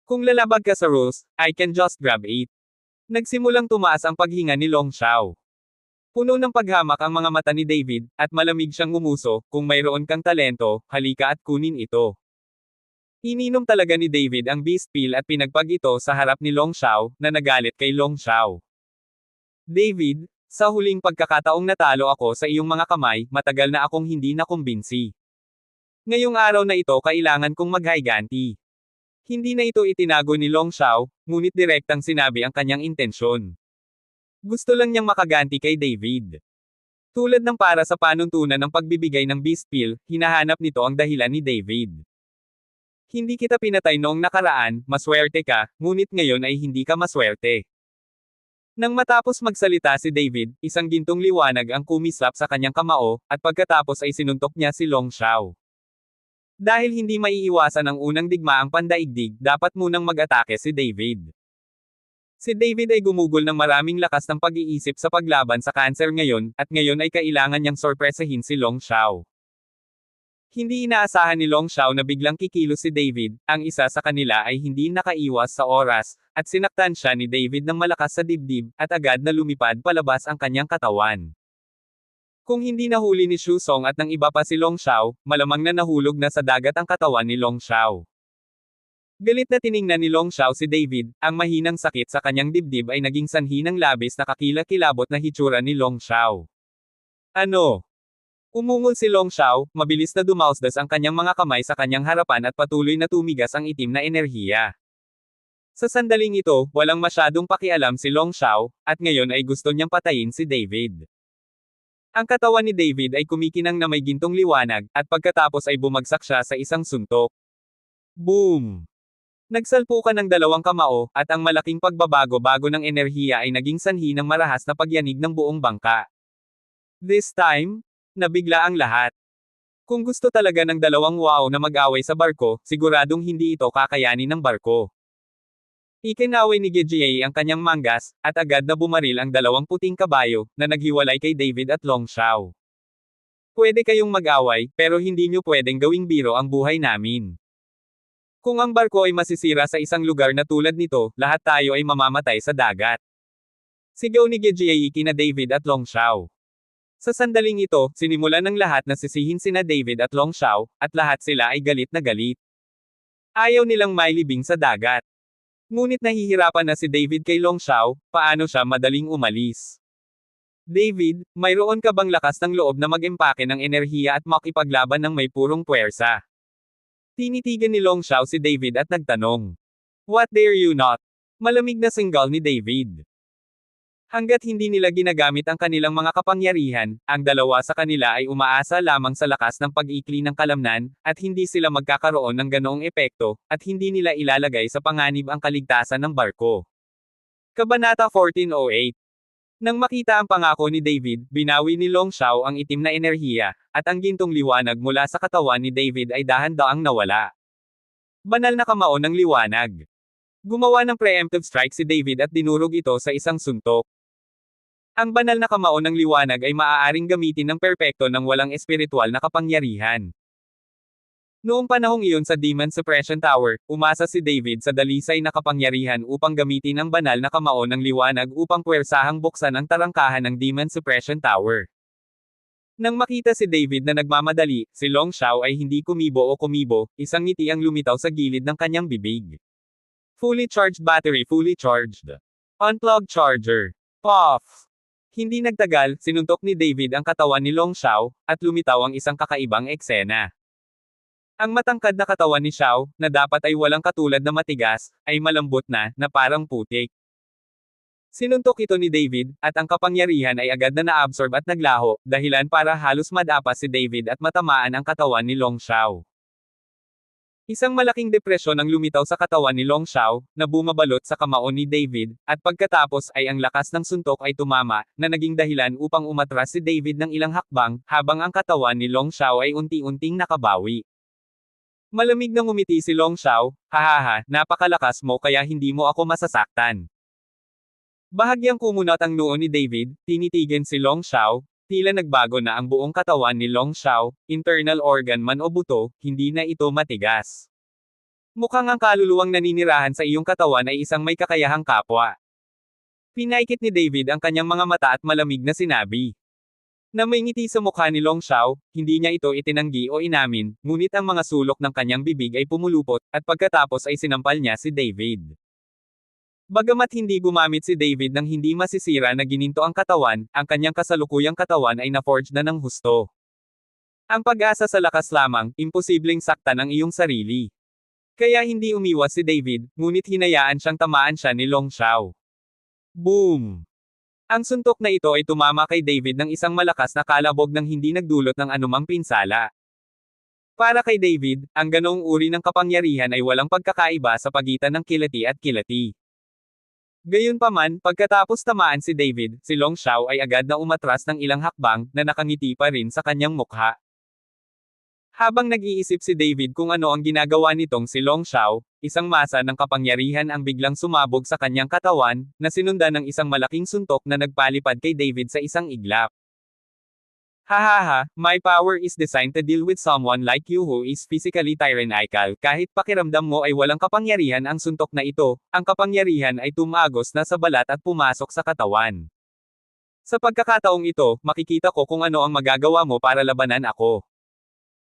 Kung lalabag ka sa rules, I can just grab it. Nagsimulang tumaas ang paghinga ni Long Xiao. Puno ng paghamak ang mga mata ni David, at malamig siyang ngumuso, kung mayroon kang talento, halika at kunin ito. Ininom talaga ni David ang beast pill at pinagpag ito sa harap ni Long Xiao, na nagalit kay Long Xiao. David, sa huling pagkakataong natalo ako sa iyong mga kamay, matagal na akong hindi nakumbinsi. Ngayong araw na ito kailangan kong maghiganti. Hindi na ito itinago ni Long Xiao, ngunit direktang sinabi ang kanyang intensyon. Gusto lang niyang makaganti kay David. Tulad ng para sa panuntunan ng pagbibigay ng beast pill, hinahanap nito ang dahilan ni David. Hindi kita pinatay noong nakaraan, maswerte ka, ngunit ngayon ay hindi ka maswerte. Nang matapos magsalita si David, isang gintong liwanag ang kumislap sa kanyang kamao, at pagkatapos ay sinuntok niya si Long Xiao. Dahil hindi maiiwasan ang unang digmaang pandaigdig, dapat munang mag-atake si David. Si David ay gumugol ng maraming lakas ng pag-iisip sa paglaban sa cancer ngayon, at ngayon ay kailangan niyang sorpresahin si Long Xiao. Hindi inaasahan ni Long Xiao na biglang kikilos si David, ang isa sa kanila ay hindi nakaiwas sa oras, at sinaktan siya ni David ng malakas sa dibdib, at agad na lumipad palabas ang kanyang katawan. Kung hindi nahuli ni Xu Song at ng iba pa si Long Xiao, malamang na nahulog na sa dagat ang katawan ni Long Xiao. Galit na tiningnan ni Long Xiao si David, ang mahinang sakit sa kanyang dibdib ay naging sanhi ng labis na kakilakilabot na hitsura ni Long Xiao. Ano? Umungol si Long Xiao, mabilis na dumausdas ang kanyang mga kamay sa kanyang harapan at patuloy na tumigas ang itim na enerhiya. Sa sandaling ito, walang masyadong pakialam si Long Xiao, at ngayon ay gusto niyang patayin si David. Ang katawan ni David ay kumikinang na may gintong liwanag, at pagkatapos ay bumagsak siya sa isang suntok. Boom! Nagsalpukan ng dalawang kamao, at ang malaking pagbabago-bago ng enerhiya ay naging sanhi ng marahas na pagyanig ng buong bangka. This time, nabigla ang lahat. Kung gusto talaga ng dalawang wow na mag-away sa barko, siguradong hindi ito kakayanin ng barko. Ikinaway ni Gejie ang kanyang manggas, at agad na bumaril ang dalawang puting kabayo, na naghiwalay kay David at Long Xiao. Pwede kayong mag-away, pero hindi nyo pwedeng gawing biro ang buhay namin. Kung ang barko ay masisira sa isang lugar na tulad nito, lahat tayo ay mamamatay sa dagat. Sigaw ni Gejie kina David at Long Xiao. Sa sandaling ito, sinimulan ng lahat na sisihin sina David at Long Xiao, at lahat sila ay galit na galit. Ayaw nilang mailibing sa dagat. Ngunit nahihirapan na si David kay Long Xiao, paano siya madaling umalis. David, mayroon ka bang lakas ng loob na mag-empake ng enerhiya at makipaglaban ng may purong puwersa? Tinitigan ni Long Xiao si David at nagtanong. What dare you not? Malamig na singgal ni David. Hanggat hindi nila ginagamit ang kanilang mga kapangyarihan, ang dalawa sa kanila ay umaasa lamang sa lakas ng pag-ikli ng kalamnan, at hindi sila magkakaroon ng ganoong epekto, at hindi nila ilalagay sa panganib ang kaligtasan ng barko. Kabanata 1408. Nang makita ang pangako ni David, binawi ni Long Xiao ang itim na enerhiya, at ang gintong liwanag mula sa katawan ni David ay dahan-daang nawala. Banal na kamao ng liwanag. Gumawa ng preemptive strike si David at dinurog ito sa isang suntok. Ang banal na kamao ng liwanag ay maaaring gamitin ng perpekto ng walang espiritual na kapangyarihan. Noong panahong iyon sa Demon Suppression Tower, umasa si David sa dalisay na kapangyarihan upang gamitin ang banal na kamao ng liwanag upang puwersahang buksan ang tarangkahan ng Demon Suppression Tower. Nang makita si David na nagmamadali, si Long Xiao ay hindi kumibo o kumibo, isang ngiti ang lumitaw sa gilid ng kanyang bibig. Fully charged battery fully charged. Unplug charger. Off. Hindi nagtagal, sinuntok ni David ang katawan ni Long Xiao, at lumitaw ang isang kakaibang eksena. Ang matangkad na katawan ni Xiao, na dapat ay walang katulad na matigas, ay malambot na parang putik. Sinuntok ito ni David, at ang kapangyarihan ay agad na naabsorb at naglaho, dahilan para halos madapas si David at matamaan ang katawan ni Long Xiao. Isang malaking depresyon ang lumitaw sa katawan ni Long Xiao, na bumabalot sa kamao ni David, at pagkatapos ay ang lakas ng suntok ay tumama, na naging dahilan upang umatras si David ng ilang hakbang, habang ang katawan ni Long Xiao ay unti-unting nakabawi. Malamig na ngumiti si Long Xiao, hahaha, napakalakas mo kaya hindi mo ako masasaktan. Bahagyang kumunat ang noo ni David, tinitigan si Long Xiao, tila nagbago na ang buong katawan ni Long Xiao, internal organ man o buto, hindi na ito matigas. Mukhang ang kaluluwang naninirahan sa iyong katawan ay isang may kakayahang kapwa. Pinaikit ni David ang kanyang mga mata at malamig na sinabi. Na may ngiti sa mukha ni Long Xiao, hindi niya ito itinanggi o inamin, ngunit ang mga sulok ng kanyang bibig ay pumulupot, at pagkatapos ay sinampal niya si David. Bagamat hindi gumamit si David ng hindi masisira na gininto ang katawan, ang kanyang kasalukuyang katawan ay na-forge na ng husto. Ang pag-asa sa lakas lamang, imposibleng saktan ang iyong sarili. Kaya hindi umiwas si David, ngunit hinayaan siyang tamaan siya ni Long Xiao. Boom! Ang suntok na ito ay tumama kay David ng isang malakas na kalabog nang hindi nagdulot ng anumang pinsala. Para kay David, ang ganoong uri ng kapangyarihan ay walang pagkakaiba sa pagitan ng kilati at kilati. Gayunpaman, pagkatapos tamaan si David, si Long Xiao ay agad na umatras ng ilang hakbang, na nakangiti pa rin sa kanyang mukha. Habang nag-iisip si David kung ano ang ginagawa nitong si Long Xiao, isang masa ng kapangyarihan ang biglang sumabog sa kanyang katawan, na sinundan ng isang malaking suntok na nagpalipad kay David sa isang iglap. Hahaha, my power is designed to deal with someone like you who is physically tyrannical. Kahit pakiramdam mo ay walang kapangyarihan ang suntok na ito, ang kapangyarihan ay tumagos na sa balat at pumasok sa katawan. Sa pagkakataong ito, makikita ko kung ano ang magagawa mo para labanan ako.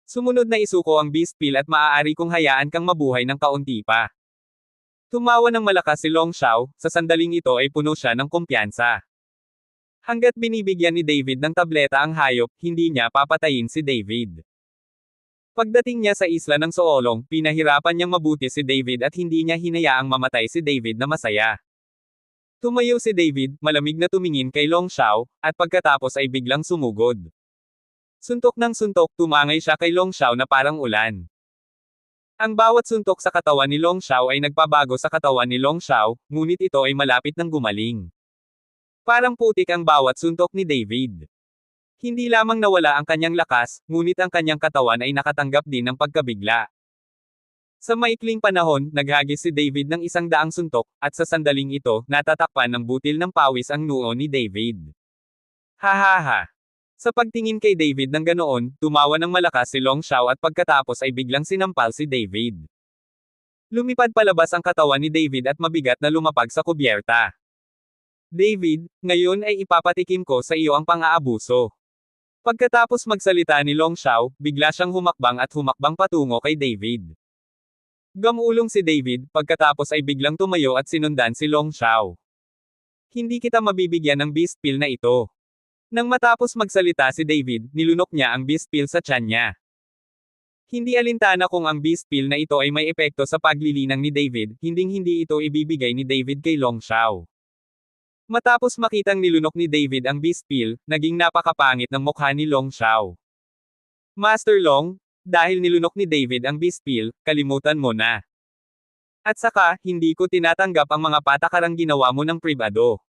Sumunod na isuko ang beast pill at maaari kong hayaan kang mabuhay ng kaunti pa. Tumawa ng malakas si Long Xiao, sa sandaling ito ay puno siya ng kumpiyansa. Hanggat binibigyan ni David ng tableta ang hayop, hindi niya papatayin si David. Pagdating niya sa isla ng Soolong, pinahirapan niyang mabuti si David at hindi niya hinayaang mamatay si David na masaya. Tumayo si David, malamig na tumingin kay Long Xiao, at pagkatapos ay biglang sumugod. Suntok ng suntok, tumangay siya kay Long Xiao na parang ulan. Ang bawat suntok sa katawan ni Long Xiao ay nagpabago sa katawan ni Long Xiao, ngunit ito ay malapit ng gumaling. Parang putik ang bawat suntok ni David. Hindi lamang nawala ang kanyang lakas, ngunit ang kanyang katawan ay nakatanggap din ng pagkabigla. Sa maikling panahon, naghagis si David ng 100 suntok, at sa sandaling ito, natatakpan ng butil ng pawis ang noo ni David. Hahaha! Sa pagtingin kay David ng ganoon, tumawa ng malakas si Long Xiao at pagkatapos ay biglang sinampal si David. Lumipad palabas ang katawan ni David at mabigat na lumapag sa kubyerta. David, ngayon ay ipapatikim ko sa iyo ang pang-aabuso. Pagkatapos magsalita ni Long Xiao, bigla siyang humakbang patungo kay David. Gamulong si David, pagkatapos ay biglang tumayo at sinundan si Long Xiao. Hindi kita mabibigyan ng beast pill na ito. Nang matapos magsalita si David, nilunok niya ang beast pill sa tiyan niya. Hindi alintana kung ang beast pill na ito ay may epekto sa paglilinang ni David, hinding-hindi ito ibibigay ni David kay Long Xiao. Matapos makitang nilunok ni David ang beast pill, naging napakapangit ng mukha ni Long Xiao. Master Long, dahil nilunok ni David ang beast pill, kalimutan mo na. At saka, hindi ko tinatanggap ang mga patakarang ginawa mo ng pribado.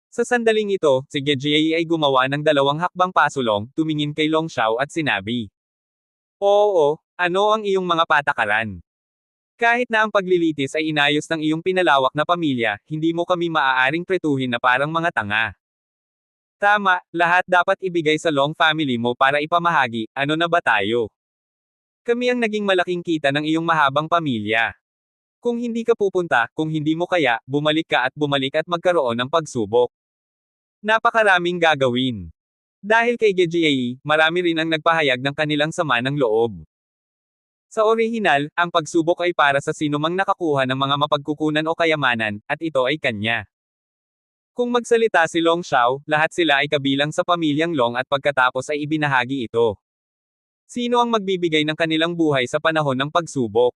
Sa sandaling ito, si Gejie ay gumawa ng 2 hakbang pasulong, tumingin kay Long Xiao at sinabi. Oo, ano ang iyong mga patakaran? Kahit na ang paglilitis ay inayos ng iyong pinalawak na pamilya, hindi mo kami maaaring pretuhin na parang mga tanga. Tama, lahat dapat ibigay sa Long family mo para ipamahagi, ano na ba tayo? Kami ang naging malaking kita ng iyong mahabang pamilya. Kung hindi ka pupunta, kung hindi mo kaya, bumalik ka at magkaroon ng pagsubok. Napakaraming gagawin. Dahil kay Gejie, marami rin ang nagpahayag ng kanilang sama ng loob. Sa orihinal, ang pagsubok ay para sa sinumang nakakuha ng mga mapagkukunan o kayamanan, at ito ay kanya. Kung magsalita si Long Xiao, lahat sila ay kabilang sa pamilyang Long at pagkatapos ay ibinahagi ito. Sino ang magbibigay ng kanilang buhay sa panahon ng pagsubok?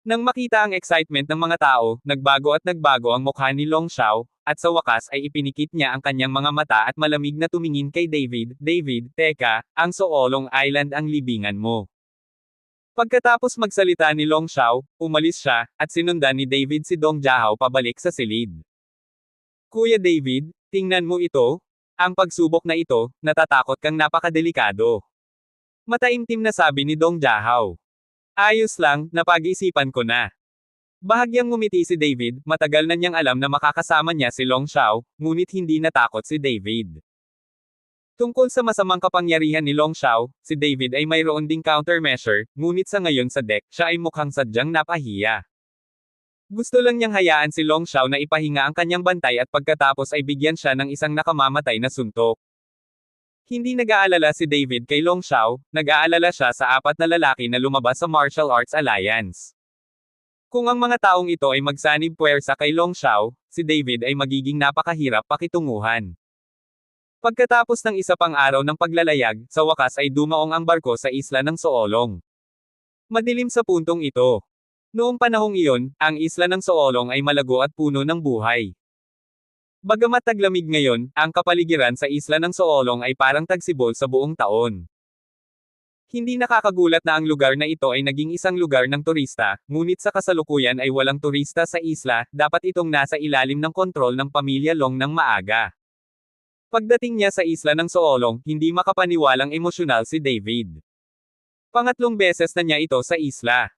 Nang makita ang excitement ng mga tao, nagbago ang mukha ni Long Xiao, at sa wakas ay ipinikit niya ang kanyang mga mata at malamig na tumingin kay David. David, teka, ang Soolong Island ang libingan mo. Pagkatapos magsalita ni Long Xiao, umalis siya, at sinundan ni David si Dong Jiahao pabalik sa silid. Kuya David, tingnan mo ito. Ang pagsubok na ito, natatakot kang napakadelikado. Mataimtim na sabi ni Dong Jiahao. Ayos lang, napag-isipan ko na. Bahagyang ngumiti si David, matagal na niyang alam na makakasama niya si Long Xiao, ngunit hindi natakot si David. Tungkol sa masamang kapangyarihan ni Long Xiao, si David ay mayroon ding countermeasure, ngunit sa ngayon sa deck, siya ay mukhang sadyang napahiya. Gusto lang niyang hayaan si Long Xiao na ipahinga ang kanyang bantay at pagkatapos ay bigyan siya ng isang nakamamatay na suntok. Hindi nag-aalala si David kay Long Xiao, nag-aalala siya sa apat na lalaki na lumabas sa Martial Arts Alliance. Kung ang mga taong ito ay magsanib puwersa kay Long Xiao, si David ay magiging napakahirap pakitunguhan. Pagkatapos ng isa pang araw ng paglalayag, sa wakas ay dumaong ang barko sa isla ng Soolong. Madilim sa puntong ito. Noong panahong iyon, ang isla ng Soolong ay malago at puno ng buhay. Bagamat taglamig ngayon, ang kapaligiran sa isla ng Soolong ay parang tagsibol sa buong taon. Hindi nakakagulat na ang lugar na ito ay naging isang lugar ng turista, ngunit sa kasalukuyan ay walang turista sa isla, dapat itong nasa ilalim ng kontrol ng pamilya Long ng maaga. Pagdating niya sa isla ng Soolong, hindi makapaniwalang emosyonal si David. Pangatlong beses na niya ito sa isla.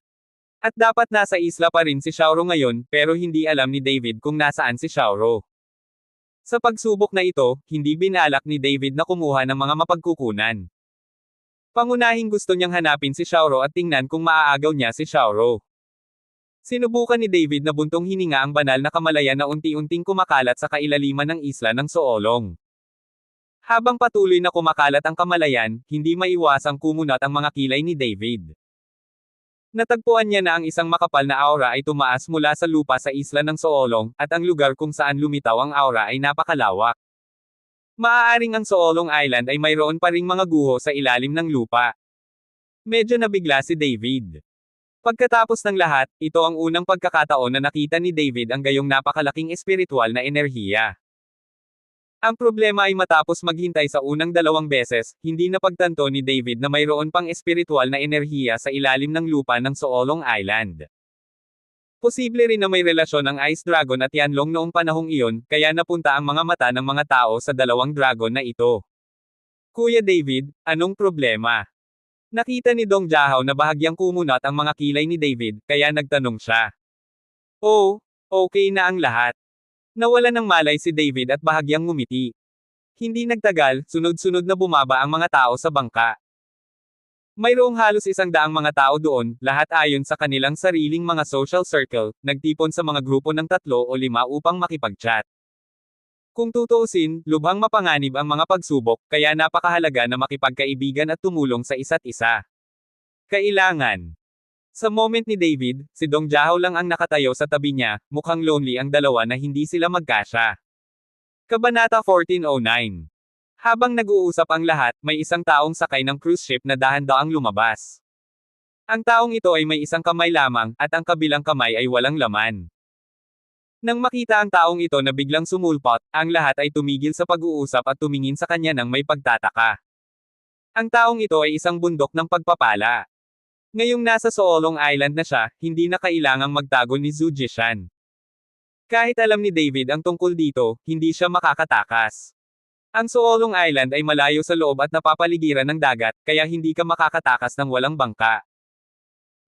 At dapat nasa isla pa rin si Xiaoro ngayon, pero hindi alam ni David kung nasaan si Xiaoro. Sa pagsubok na ito, hindi binalak ni David na kumuha ng mga mapagkukunan. Pangunahing gusto niyang hanapin si Xiaoro at tingnan kung maaagaw niya si Xiaoro. Sinubukan ni David na buntong hininga ang banal na kamalayan na unti-unting kumakalat sa kailaliman ng isla ng Soolong. Habang patuloy na kumakalat ang kamalayan, hindi maiwasang kumunat ang mga kilay ni David. Natagpuan niya na ang isang makapal na aura ay tumaas mula sa lupa sa isla ng Soolong, at ang lugar kung saan lumitaw ang aura ay napakalawak. Maaaring ang Soolong Island ay mayroon pa ring mga guho sa ilalim ng lupa. Medyo nabigla si David. Pagkatapos ng lahat, ito ang unang pagkakataon na nakita ni David ang gayong napakalaking espiritual na enerhiya. Ang problema ay matapos maghintay sa unang 2 beses, hindi napagtanto ni David na mayroon pang espiritual na enerhiya sa ilalim ng lupa ng Soolong Island. Posible rin na may relasyon ang Ice Dragon at Yanlong noong panahong iyon, kaya napunta ang mga mata ng mga tao sa 2 dragon na ito. Kuya David, anong problema? Nakita ni Dong Jiahao na bahagyang kumunat ang mga kilay ni David, kaya nagtanong siya. Oh, okay na ang lahat. Nawala ng malay si David at bahagyang ngumiti. Hindi nagtagal, sunod-sunod na bumaba ang mga tao sa bangka. Mayroong halos 100 mga tao doon, lahat ayon sa kanilang sariling mga social circle, nagtipon sa mga grupo ng 3 o 5 upang makipag-chat. Kung tutuusin, lubhang mapanganib ang mga pagsubok, kaya napakahalaga na makipagkaibigan at tumulong sa isa't isa. Kailangan. Sa moment ni David, si Dong Jiahao lang ang nakatayo sa tabi niya, mukhang lonely ang dalawa na hindi sila magkasya. Kabanata 1409. Habang nag-uusap ang lahat, may isang taong sakay ng cruise ship na dahan-daang lumabas. Ang taong ito ay may isang kamay lamang, at ang kabilang kamay ay walang laman. Nang makita ang taong ito na biglang sumulpot, ang lahat ay tumigil sa pag-uusap at tumingin sa kanya ng may pagtataka. Ang taong ito ay isang bundok ng pagpapala. Ngayong nasa Soolong Island na siya, hindi na kailangang magtago ni Zhu Jishan. Kahit alam ni David ang tungkol dito, hindi siya makakatakas. Ang Soolong Island ay malayo sa loob at napapaligiran ng dagat, kaya hindi ka makakatakas ng walang bangka.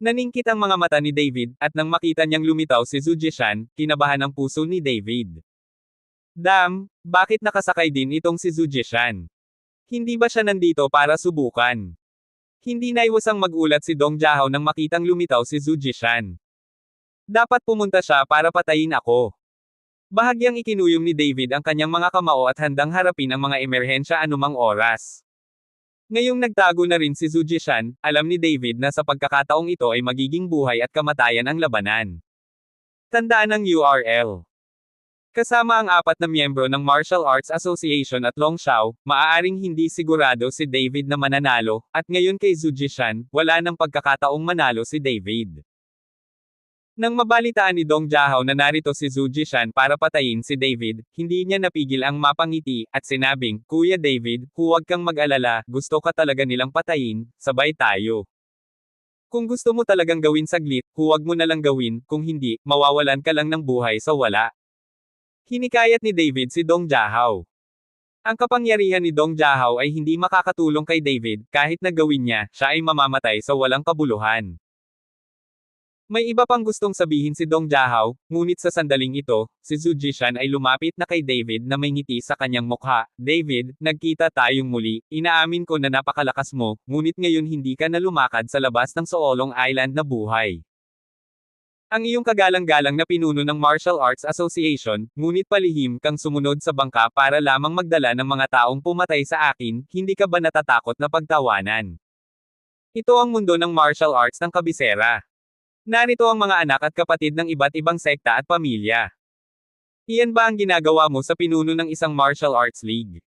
Naningkit ang mga mata ni David, at nang makita niyang lumitaw si Zhu Jishan, kinabahan ang puso ni David. Damn, bakit nakasakay din itong si Zhu Jishan? Hindi ba siya nandito para subukan? Hindi naiwasang magulat si Dong Jiahao nang makitang lumitaw si Zhu Jishan. Dapat pumunta siya para patayin ako. Bahagyang ikinuyom ni David ang kanyang mga kamao at handang harapin ang mga emerhensya anumang oras. Ngayong nagtago na rin si Zhu Jishan, alam ni David na sa pagkakataong ito ay magiging buhay at kamatayan ang labanan. Tandaan ang URL. Kasama ang 4 na miyembro ng Martial Arts Association at Long Shao, maaaring hindi sigurado si David na mananalo, at ngayon kay Zhu Jishan, wala nang pagkakataong manalo si David. Nang mabalitaan ni Dong Jiahao na narito si Zhu Jishan para patayin si David, hindi niya napigil ang mapangiti, at sinabing, "Kuya David, huwag kang mag-alala, gusto ka talaga nilang patayin, sabay tayo. Kung gusto mo talagang gawin saglit, huwag mo na lang gawin, kung hindi, mawawalan ka lang ng buhay sa wala." Hinikayat ni David si Dong Jiahao. Ang kapangyarihan ni Dong Jiahao ay hindi makakatulong kay David, kahit na gawin niya, siya ay mamamatay sa walang kabuluhan. May iba pang gustong sabihin si Dong Jiahao, ngunit sa sandaling ito, si Zhu Jishan ay lumapit na kay David na may ngiti sa kanyang mukha. "David, nagkita tayong muli, inaamin ko na napakalakas mo, ngunit ngayon hindi ka na lumakad sa labas ng Soolong Island na buhay. Ang iyong kagalang-galang na pinuno ng Martial Arts Association, ngunit palihim kang sumunod sa bangka para lamang magdala ng mga taong pumatay sa akin, hindi ka ba natatakot na pagtawanan? Ito ang mundo ng martial arts ng kabisera. Narito ang mga anak at kapatid ng iba't ibang sekta at pamilya. Iyan ba ang ginagawa mo sa pinuno ng isang martial arts league?"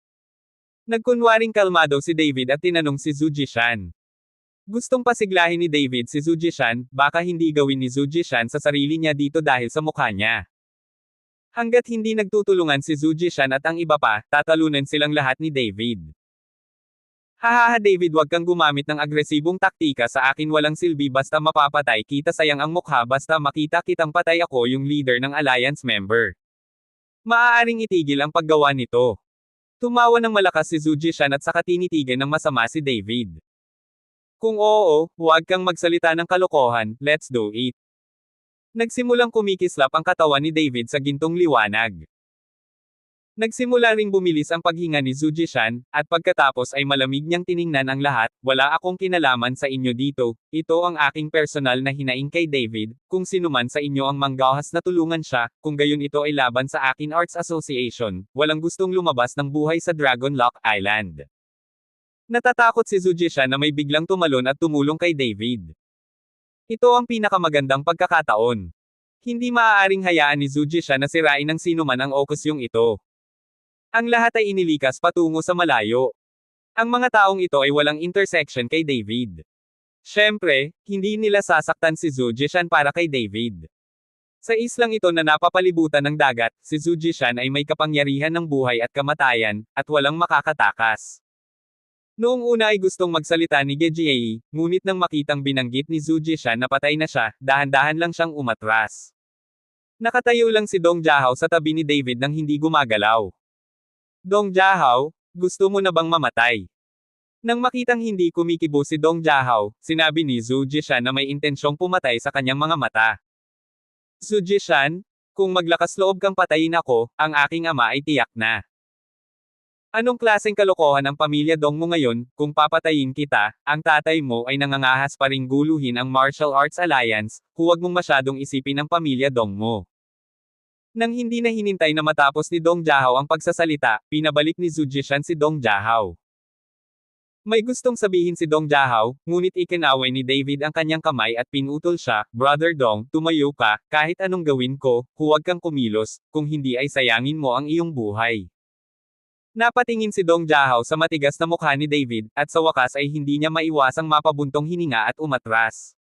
Nagkunwaring kalmado si David at tinanong si Zhu Jishan. Gustong pasiglahin ni David si Zhu Jishan, baka hindi gawin ni Zhu Jishan sa sarili niya dito dahil sa mukha niya. Hanggat hindi nagtutulungan si Zhu Jishan at ang iba pa, tatalunan silang lahat ni David. "Hahaha David, wag kang gumamit ng agresibong taktika sa akin, walang silbi basta mapapatay kita, sayang ang mukha basta makita kitang patay, ako yung leader ng alliance member. Maaaring itigil ang paggawa nito." Tumawa ng malakas si Zhu Jishan at saka tinitigan ng masama si David. "Kung oo, huwag kang magsalita ng kalokohan, let's do it." Nagsimulang kumikislap ang katawan ni David sa gintong liwanag. Nagsimula ring bumilis ang paghinga ni Zhu Jishan, at pagkatapos ay malamig niyang tiningnan ang lahat. "Wala akong kinalaman sa inyo dito, ito ang aking personal na hinaing kay David, kung sino man sa inyo ang manggahas na tulungan siya, kung gayon ito ay laban sa akin Arts Association, walang gustong lumabas ng buhay sa Dragon Lock Island." Natatakot si Zhu Jishan na may biglang tumalon at tumulong kay David. Ito ang pinakamagandang pagkakataon. Hindi maaaring hayaan ni Zhu Jishan na sirain ng sino man ang okusyong ito. Ang lahat ay inilikas patungo sa malayo. Ang mga taong ito ay walang intersection kay David. Siyempre, hindi nila sasaktan si Zhu Jishan para kay David. Sa islang ito na napapalibutan ng dagat, si Zhu Jishan ay may kapangyarihan ng buhay at kamatayan, at walang makakatakas. Noong una ay gustong magsalita ni Gejiei, ngunit nang makitang binanggit ni Zhu Jishan na patay na siya, dahan-dahan lang siyang umatras. Nakatayo lang si Dong Jiahao sa tabi ni David nang hindi gumagalaw. "Dong Jiahao, gusto mo na bang mamatay?" Nang makitang hindi kumikibo si Dong Jiahao, sinabi ni Zhu Jishan na may intensyong pumatay sa kanyang mga mata. "Zhu Jishan, kung maglakas loob kang patayin ako, ang aking ama ay tiyak na. Anong klaseng kalokohan ang pamilya Dong mo ngayon, kung papatayin kita, ang tatay mo ay nangangahas pa ring guluhin ang Martial Arts Alliance, huwag mong masyadong isipin ang pamilya Dong mo." Nang hindi na hinintay na matapos ni Dong Jiahao ang pagsasalita, pinabalik ni Zhu Jishan si Dong Jiahao. May gustong sabihin si Dong Jiahao, ngunit ikinaway ni David ang kanyang kamay at pinutol siya. "Brother Dong, tumayo ka, kahit anong gawin ko, huwag kang kumilos, kung hindi ay sayangin mo ang iyong buhay." Napatingin si Dong Jiahao sa matigas na mukha ni David, at sa wakas ay hindi niya maiwasang mapabuntong hininga at umatras.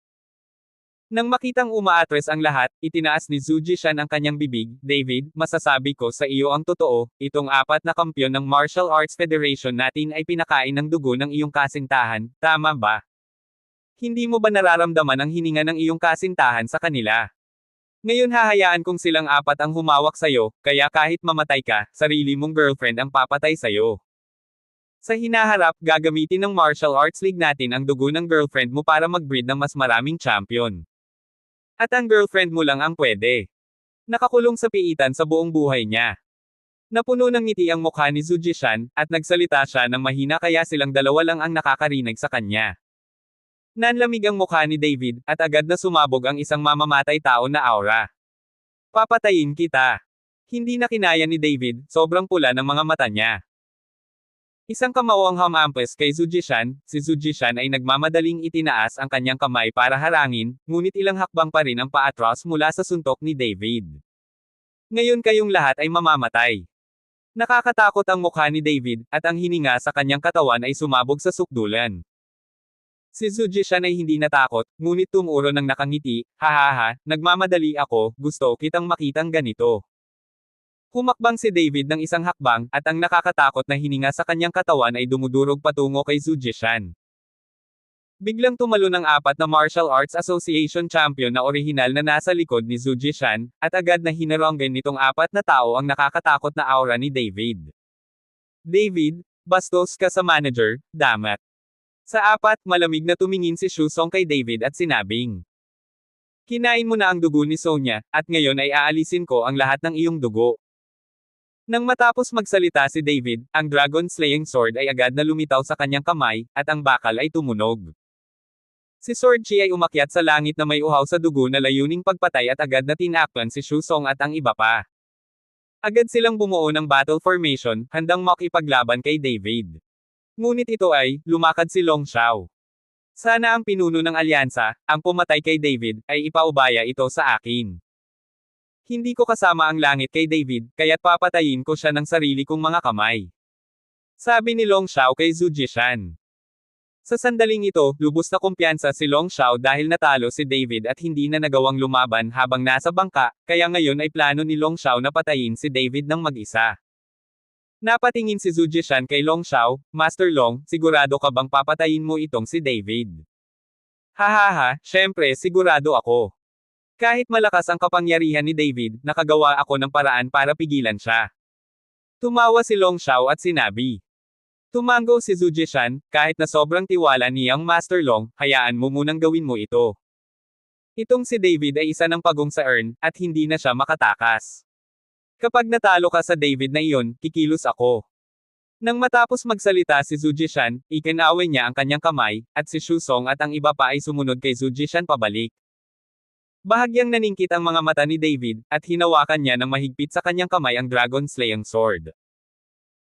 Nang makitang umaatres ang lahat, itinaas ni Zhu Jishan ang kanyang bibig. "David, masasabi ko sa iyo ang totoo, itong 4 na kampyon ng Martial Arts Federation natin ay pinakain ng dugo ng iyong kasintahan, tama ba? Hindi mo ba nararamdaman ang hininga ng iyong kasintahan sa kanila? Ngayon hahayaan kong silang 4 ang humawak sa'yo, kaya kahit mamatay ka, sarili mong girlfriend ang papatay sa'yo. Sa hinaharap, gagamitin ng Martial Arts League natin ang dugo ng girlfriend mo para mag-breed ng mas maraming champion. At ang girlfriend mo lang ang pwede. Nakakulong sa piitan sa buong buhay niya." Napuno ng ngiti ang mukha ni Zhu Jishan, at nagsalita siya ng mahina kaya silang dalawa lang ang nakakarinig sa kanya. Nanlamig ang mukha ni David, at agad na sumabog ang isang mamamatay tao na aura. "Papatayin kita." Hindi na kinaya ni David, sobrang pula ng mga mata niya. Isang kamao ang humampas kay Zhu Jishan, si Zhu Jishan ay nagmamadaling itinaas ang kanyang kamay para harangin, ngunit ilang hakbang pa rin ang paatras mula sa suntok ni David. Ngayon kayong lahat ay mamamatay. Nakakatakot ang mukha ni David, at ang hininga sa kanyang katawan ay sumabog sa sukdulan. Si Zujishan ay hindi natakot, ngunit tumuro ng nakangiti, hahaha, nagmamadali ako, gusto kitang makitang ganito. Humakbang si David ng isang hakbang, at ang nakakatakot na hininga sa kanyang katawan ay dumudurog patungo kay Zujishan. Biglang tumalo ng apat na Martial Arts Association champion na orihinal na nasa likod ni Zujishan, at agad na hinaranggan nitong apat na tao ang nakakatakot na aura ni David. David, bastos ka sa manager, damat. Sa apat, malamig na tumingin si Shusong kay David at sinabing, kinain mo na ang dugo ni Sonya, at ngayon ay aalisin ko ang lahat ng iyong dugo. Nang matapos magsalita si David, ang Dragon Slaying Sword ay agad na lumitaw sa kanyang kamay, at ang bakal ay tumunog. Si Sword Chi ay umakyat sa langit na may uhaw sa dugo na layuning pagpatay at agad na tinakpan si Shusong at ang iba pa. Agad silang bumuo ng battle formation, handang makipaglaban kay David. Ngunit ito ay, lumakad si Long Xiao. Sana ang pinuno ng alyansa, ang pumatay kay David, ay ipaubaya ito sa akin. Hindi ko kasama ang langit kay David, kaya't papatayin ko siya ng sarili kong mga kamay. Sabi ni Long Xiao kay Zujishan. Sa sandaling ito, lubos na kumpiyansa si Long Xiao dahil natalo si David at hindi na nagawang lumaban habang nasa bangka, kaya ngayon ay plano ni Long Xiao na patayin si David ng mag-isa. Napatingin si Zujishan kay Long Xiao, Master Long, sigurado ka bang papatayin mo itong si David? Hahaha, syempre sigurado ako. Kahit malakas ang kapangyarihan ni David, nakagawa ako ng paraan para pigilan siya. Tumawa si Long Xiao at sinabi. Tumango si Zujishan, kahit na sobrang tiwala niyang Master Long, hayaan mo munang gawin mo ito. Itong si David ay isa ng pagong sa urn, at hindi na siya makatakas. Kapag natalo ka sa David na iyon, kikilos ako. Nang matapos magsalita si Zujishan, ikinaway niya ang kanyang kamay, at si Shusong at ang iba pa ay sumunod kay Zujishan pabalik. Bahagyang naningkit ang mga mata ni David, at hinawakan niya ng mahigpit sa kanyang kamay ang Dragon Slaying Sword.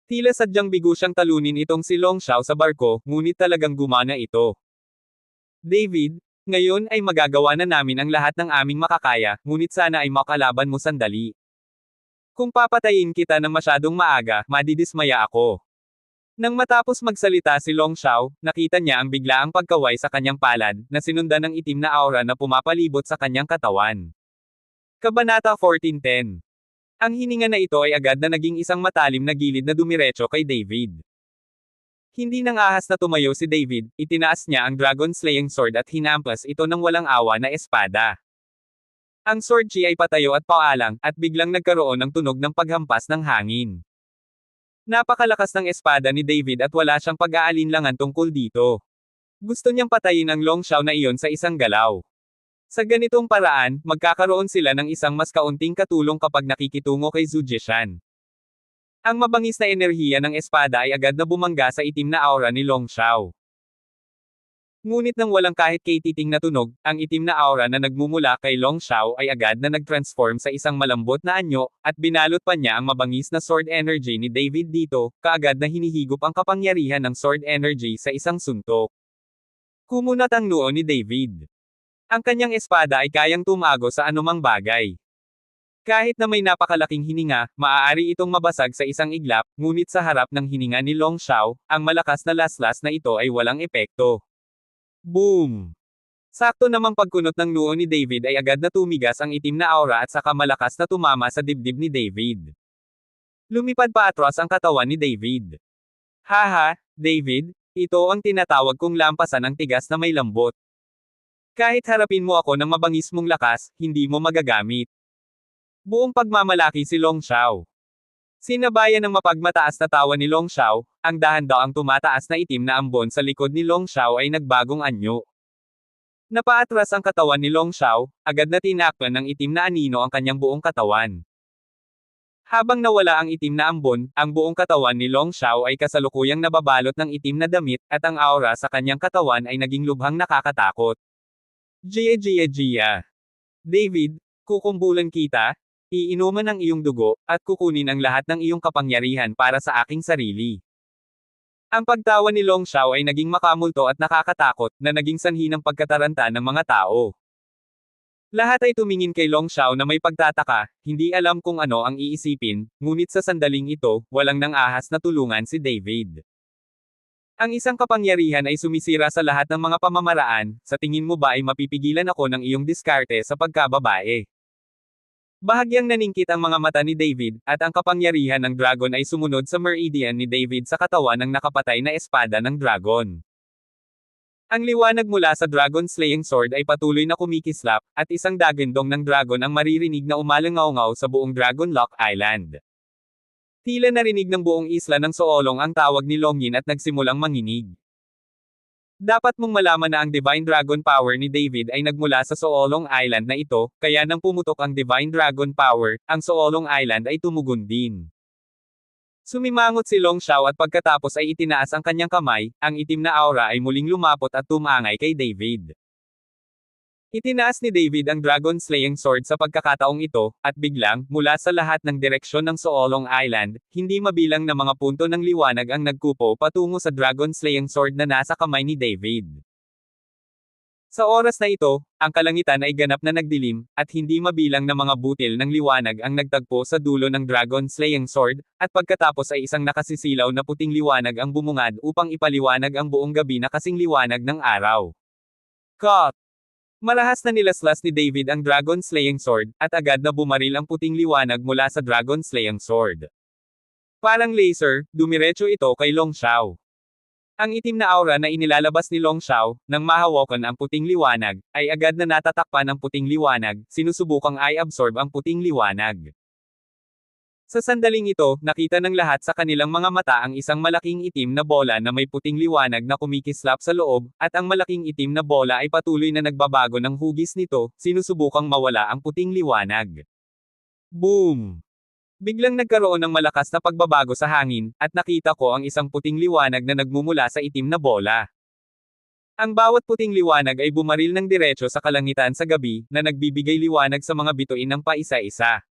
Tila sadyang bigo siyang talunin itong si Long Xiao sa barko, ngunit talagang gumana ito. David, ngayon ay magagawa na namin ang lahat ng aming makakaya, ngunit sana ay makalaban mo sandali. Kung papatayin kita ng masyadong maaga, madidismaya ako. Nang matapos magsalita si Long Xiao, nakita niya ang biglaang pagkaway sa kanyang palad, na sinundan ng itim na aura na pumapalibot sa kanyang katawan. Kabanata 14:10. Ang hininga na ito ay agad na naging isang matalim na gilid na dumiretso kay David. Hindi nang ahas na tumayo si David, itinaas niya ang Dragon Slaying Sword at hinampas ito ng walang awa na espada. Ang Sword Chi ay patayo at paalang, at biglang nagkaroon ng tunog ng paghampas ng hangin. Napakalakas ng espada ni David at wala siyang pag-aalinlangan tungkol dito. Gusto niyang patayin ang Long Xiao na iyon sa isang galaw. Sa ganitong paraan, magkakaroon sila ng isang mas kaunting katulong kapag nakikitungo kay Zujishan. Ang mabangis na enerhiya ng espada ay agad na bumangga sa itim na aura ni Long Xiao. Ngunit nang walang kahit katiting na tunog, ang itim na aura na nagmumula kay Long Xiao ay agad na nag-transform sa isang malambot na anyo, at binalot pa niya ang mabangis na sword energy ni David dito, kaagad na hinihigop ang kapangyarihan ng sword energy sa isang suntok. Kumunat ang noo ni David. Ang kanyang espada ay kayang tumago sa anumang bagay. Kahit na may napakalaking hininga, maaari itong mabasag sa isang iglap, ngunit sa harap ng hininga ni Long Xiao, ang malakas na laslas na ito ay walang epekto. Boom! Sakto namang pagkunot ng noo ni David ay agad na tumigas ang itim na aura at saka malakas na tumama sa dibdib ni David. Lumipad pa atras ang katawan ni David. Haha, David, ito ang tinatawag kong lampasan ng tigas na may lambot. Kahit harapin mo ako ng mabangis mong lakas, hindi mo magagamit. Buong pagmamalaki si Long Xiao. Sinabayan ng mapagmataas na tawa ni Long Xiao, ang dahan-daang tumataas na itim na ambon sa likod ni Long Xiao ay nagbagong anyo. Napaatras ang katawan ni Long Xiao, agad na tinakpan ng itim na anino ang kanyang buong katawan. Habang nawala ang itim na ambon, ang buong katawan ni Long Xiao ay kasalukuyang nababalot ng itim na damit, at ang aura sa kanyang katawan ay naging lubhang nakakatakot. Gia. David, kukumbulan kita? Iinuman ang iyong dugo, at kukunin ang lahat ng iyong kapangyarihan para sa aking sarili. Ang pagtawa ni Long Xiao ay naging makamulto at nakakatakot, na naging sanhi ng pagkataranta ng mga tao. Lahat ay tumingin kay Long Xiao na may pagtataka, hindi alam kung ano ang iisipin, ngunit sa sandaling ito, walang nang ahas na tulungan si David. Ang isang kapangyarihan ay sumisira sa lahat ng mga pamamaraan, sa tingin mo ba ay mapipigilan ako ng iyong diskarte sa pagkababae? Bahagyang naningkit ang mga mata ni David, at ang kapangyarihan ng dragon ay sumunod sa meridian ni David sa katawan ng nakapatay na espada ng dragon. Ang liwanag mula sa Dragon Slaying Sword ay patuloy na kumikislap, at isang dagandong ng dragon ang maririnig na umalangaw-ngaw sa buong Dragon Lock Island. Tila narinig ng buong isla ng Soolong ang tawag ni Longyin at nagsimulang manginig. Dapat mong malaman na ang Divine Dragon Power ni David ay nagmula sa Soolong Island na ito, kaya nang pumutok ang Divine Dragon Power, ang Soolong Island ay tumugon din. Sumimangot si Long Xiao at pagkatapos ay itinaas ang kanyang kamay, ang itim na aura ay muling lumapot at tumangay kay David. Itinaas ni David ang Dragon Slaying Sword sa pagkakataong ito, at biglang, mula sa lahat ng direksyon ng Soolong Island, hindi mabilang na mga punto ng liwanag ang nagkupo patungo sa Dragon Slaying Sword na nasa kamay ni David. Sa oras na ito, ang kalangitan ay ganap na nagdilim, at hindi mabilang na mga butil ng liwanag ang nagtagpo sa dulo ng Dragon Slaying Sword, at pagkatapos ay isang nakasisilaw na puting liwanag ang bumungad upang ipaliwanag ang buong gabi na kasing liwanag ng araw. Cut! Marahas na nilaslas ni David ang Dragon Slaying Sword, at agad na bumaril ang puting liwanag mula sa Dragon Slaying Sword. Parang laser, dumiretso ito kay Long Xiao. Ang itim na aura na inilalabas ni Long Xiao, nang mahawakan ang puting liwanag, ay agad na natatakpan ang puting liwanag, sinusubukang i-absorb ang puting liwanag. Sa sandaling ito, nakita ng lahat sa kanilang mga mata ang isang malaking itim na bola na may puting liwanag na kumikislap sa loob, at ang malaking itim na bola ay patuloy na nagbabago ng hugis nito, sinusubukang mawala ang puting liwanag. Boom! Biglang nagkaroon ng malakas na pagbabago sa hangin, at nakita ko ang isang puting liwanag na nagmumula sa itim na bola. Ang bawat puting liwanag ay bumaril ng diretso sa kalangitan sa gabi, na nagbibigay liwanag sa mga bituin ng paisa-isa.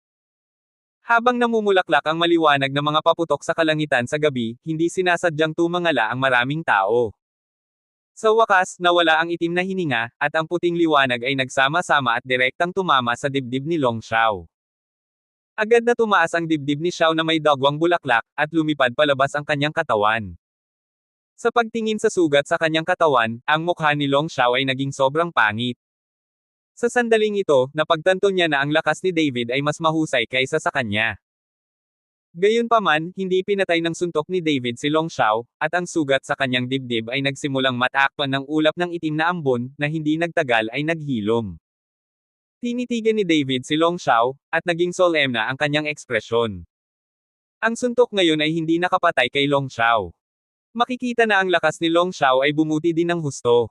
Habang namumulaklak ang maliwanag na mga paputok sa kalangitan sa gabi, hindi sinasadyang tumangala ang maraming tao. Sa wakas, nawala ang itim na hininga, at ang puting liwanag ay nagsama-sama at direktang tumama sa dibdib ni Long Xiao. Agad na tumaas ang dibdib ni Xiao na may dagwang bulaklak, at lumipad palabas ang kanyang katawan. Sa pagtingin sa sugat sa kanyang katawan, ang mukha ni Long Xiao ay naging sobrang pangit. Sa sandaling ito, napagtanto niya na ang lakas ni David ay mas mahusay kaysa sa kanya. Gayunpaman, hindi pinatay ng suntok ni David si Long Xiao, at ang sugat sa kanyang dibdib ay nagsimulang matakpan ng ulap ng itim na ambon, na hindi nagtagal ay naghilom. Tinitigan ni David si Long Xiao, at naging solemn na ang kanyang ekspresyon. Ang suntok ngayon ay hindi nakapatay kay Long Xiao. Makikita na ang lakas ni Long Xiao ay bumuti din ng husto.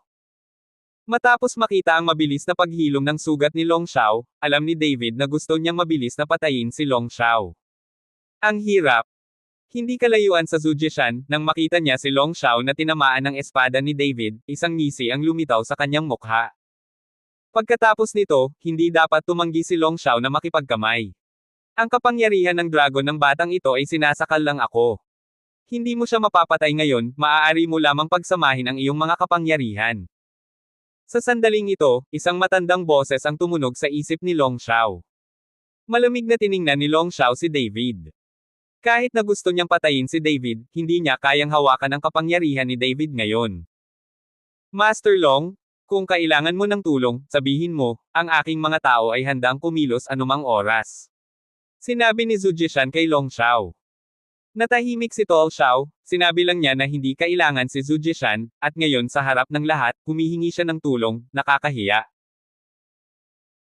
Matapos makita ang mabilis na paghilom ng sugat ni Long Xiao, alam ni David na gusto niyang mabilis na patayin si Long Xiao. Ang hirap. Hindi kalayuan sa Zhujian, nang makita niya si Long Xiao na tinamaan ng espada ni David, isang ngisi ang lumitaw sa kanyang mukha. Pagkatapos nito, hindi dapat tumanggi si Long Xiao na makipagkamay. Ang kapangyarihan ng dragon ng batang ito ay sinasakal lang ako. Hindi mo siya mapapatay ngayon, maaari mo lamang pagsamahin ang iyong mga kapangyarihan. Sa sandaling ito, isang matandang boses ang tumunog sa isip ni Long Xiao. Malamig na tiningnan ni Long Xiao si David. Kahit na gusto niyang patayin si David, hindi niya kayang hawakan ang kapangyarihan ni David ngayon. Master Long, kung kailangan mo ng tulong, sabihin mo, ang aking mga tao ay handang kumilos anumang oras. Sinabi ni Zhujian kay Long Xiao. Natahimik si Tol Xiao, sinabi lang niya na hindi kailangan si Zhujian, at ngayon sa harap ng lahat, humihingi siya ng tulong, nakakahiya.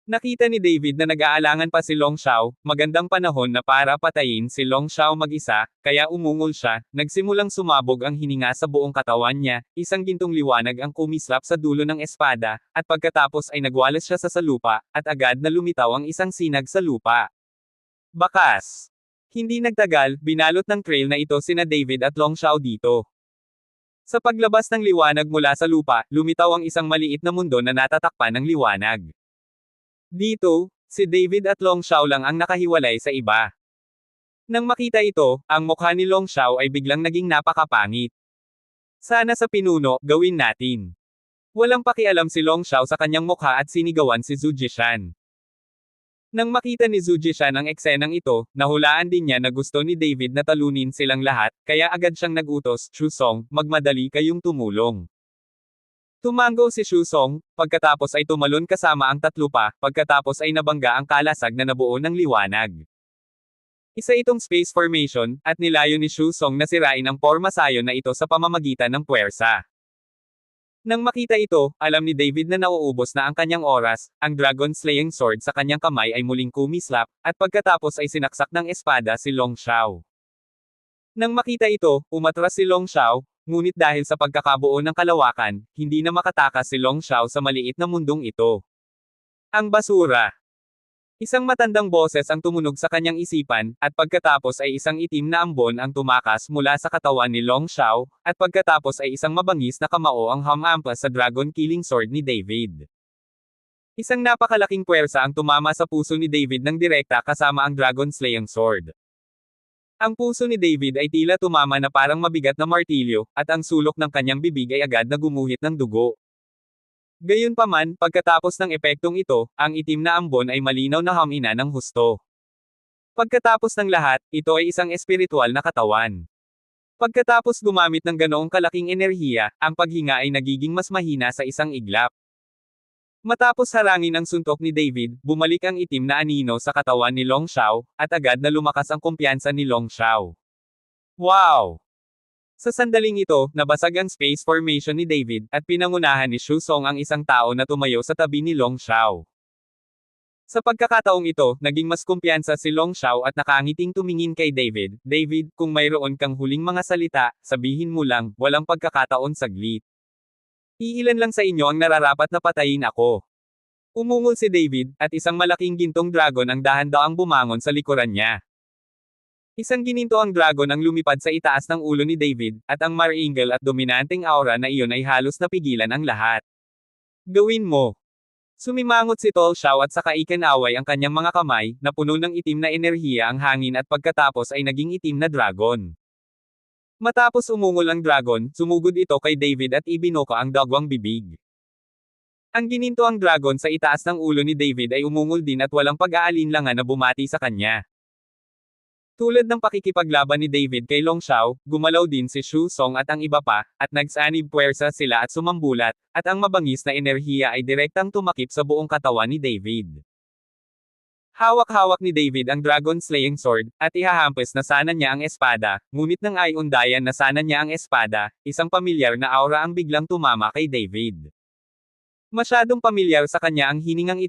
Nakita ni David na nag-aalangan pa si Long Xiao, magandang panahon na para patayin si Long Xiao mag-isa, kaya umungol siya, nagsimulang sumabog ang hininga sa buong katawan niya, isang gintong liwanag ang kumislap sa dulo ng espada, at pagkatapos ay nagwalas siya sa lupa, at agad na lumitaw ang isang sinag sa lupa. Bakas! Hindi nagtagal, binalot ng trail na ito sina David at Long Xiao dito. Sa paglabas ng liwanag mula sa lupa, lumitaw ang isang maliit na mundo na natatakpan ng liwanag. Dito, si David at Long Xiao lang ang nakahiwalay sa iba. Nang makita ito, ang mukha ni Long Xiao ay biglang naging napakapangit. Sana sa pinuno, gawin natin. Walang pakialam si Long Xiao sa kanyang mukha at sinigawan si Zhu Jishan. Nang makita ni Zhu Jishan ang eksenang ito, nahulaan din niya na gusto ni David na talunin silang lahat, kaya agad siyang nagutos, Chu Song, magmadali kayong tumulong. Tumango si Chu Song, pagkatapos ay tumalon kasama ang tatlo pa, pagkatapos ay nabangga ang kalasag na nabuo ng liwanag. Isa itong space formation, at nilayo ni Chu Song na sirain ang pormasayon na ito sa pamamagitan ng puwersa. Nang makita ito, alam ni David na nauubos na ang kanyang oras, ang Dragon Slaying Sword sa kanyang kamay ay muling kumislap, at pagkatapos ay sinaksak ng espada si Long Xiao. Nang makita ito, umatras si Long Xiao, ngunit dahil sa pagkakabuo ng kalawakan, hindi na makatakas si Long Xiao sa maliit na mundong ito. Ang basura. Isang matandang boses ang tumunog sa kanyang isipan, at pagkatapos ay isang itim na ambon ang tumakas mula sa katawan ni Long Xiao, at pagkatapos ay isang mabangis na kamao ang humampas sa Dragon Killing Sword ni David. Isang napakalaking puwersa ang tumama sa puso ni David ng direkta kasama ang Dragon Slaying Sword. Ang puso ni David ay tila tumama na parang mabigat na martilyo, at ang sulok ng kanyang bibig ay agad na gumuhit ng dugo. Gayunpaman, pagkatapos ng epektong ito, ang itim na ambon ay malinaw na humina ng husto. Pagkatapos ng lahat, ito ay isang espiritual na katawan. Pagkatapos gumamit ng ganoong kalaking enerhiya, ang paghinga ay nagiging mas mahina sa isang iglap. Matapos harangin ang suntok ni David, bumalik ang itim na anino sa katawan ni Long Xiao, at agad na lumakas ang kumpiyansa ni Long Xiao. Wow! Sa sandaling ito, nabasag ang space formation ni David, at pinangunahan ni Chu Song ang isang tao na tumayo sa tabi ni Long Xiao. Sa pagkakataong ito, naging mas kumpiyansa si Long Xiao at nakangiting tumingin kay David, David, kung mayroon kang huling mga salita, sabihin mo lang, walang pagkakataon saglit. Iilan lang sa inyo ang nararapat na patayin ako. Umungol si David, at isang malaking gintong dragon ang dahan-daang bumangon sa likuran niya. Isang gininto ang dragon ang lumipad sa itaas ng ulo ni David, at ang maringal at dominanteng aura na iyon ay halos napigilan ang lahat. Gawin mo! Sumimangot si Tol Xiao at saka ikinaway ang kanyang mga kamay, na puno ng itim na enerhiya ang hangin at pagkatapos ay naging itim na dragon. Matapos umungol ang dragon, sumugod ito kay David at ibinuka ang dagwang bibig. Ang gininto ang dragon sa itaas ng ulo ni David ay umungol din at walang pag-aalinlangan na bumati sa kanya. Tulad ng pakikipaglaban ni David kay Long Xiao, gumalaw din si Chu Song at ang iba pa, at nagsanib puwersa sila at sumambulat, at ang mabangis na enerhiya ay direktang tumakip sa buong katawan ni David. Hawak-hawak ni David ang Dragon Slaying Sword, at ihahampas na sana niya ang espada, ngunit nang ay undayan na sana niya ang espada, isang pamilyar na aura ang biglang tumama kay David. Masyadong pamilyar sa kanya ang hiningang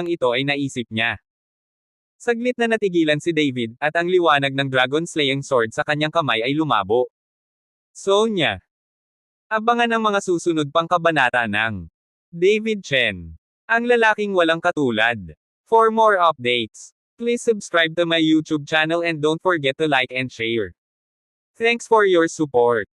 ito ay naisip niya. Saglit na natigilan si David, at ang liwanag ng Dragon Slaying Sword sa kanyang kamay ay lumabo. Sonya. Abangan ang mga susunod pang kabanata ng David Chen, ang lalaking walang katulad. For more updates, please subscribe to my YouTube channel and don't forget to like and share. Thanks for your support.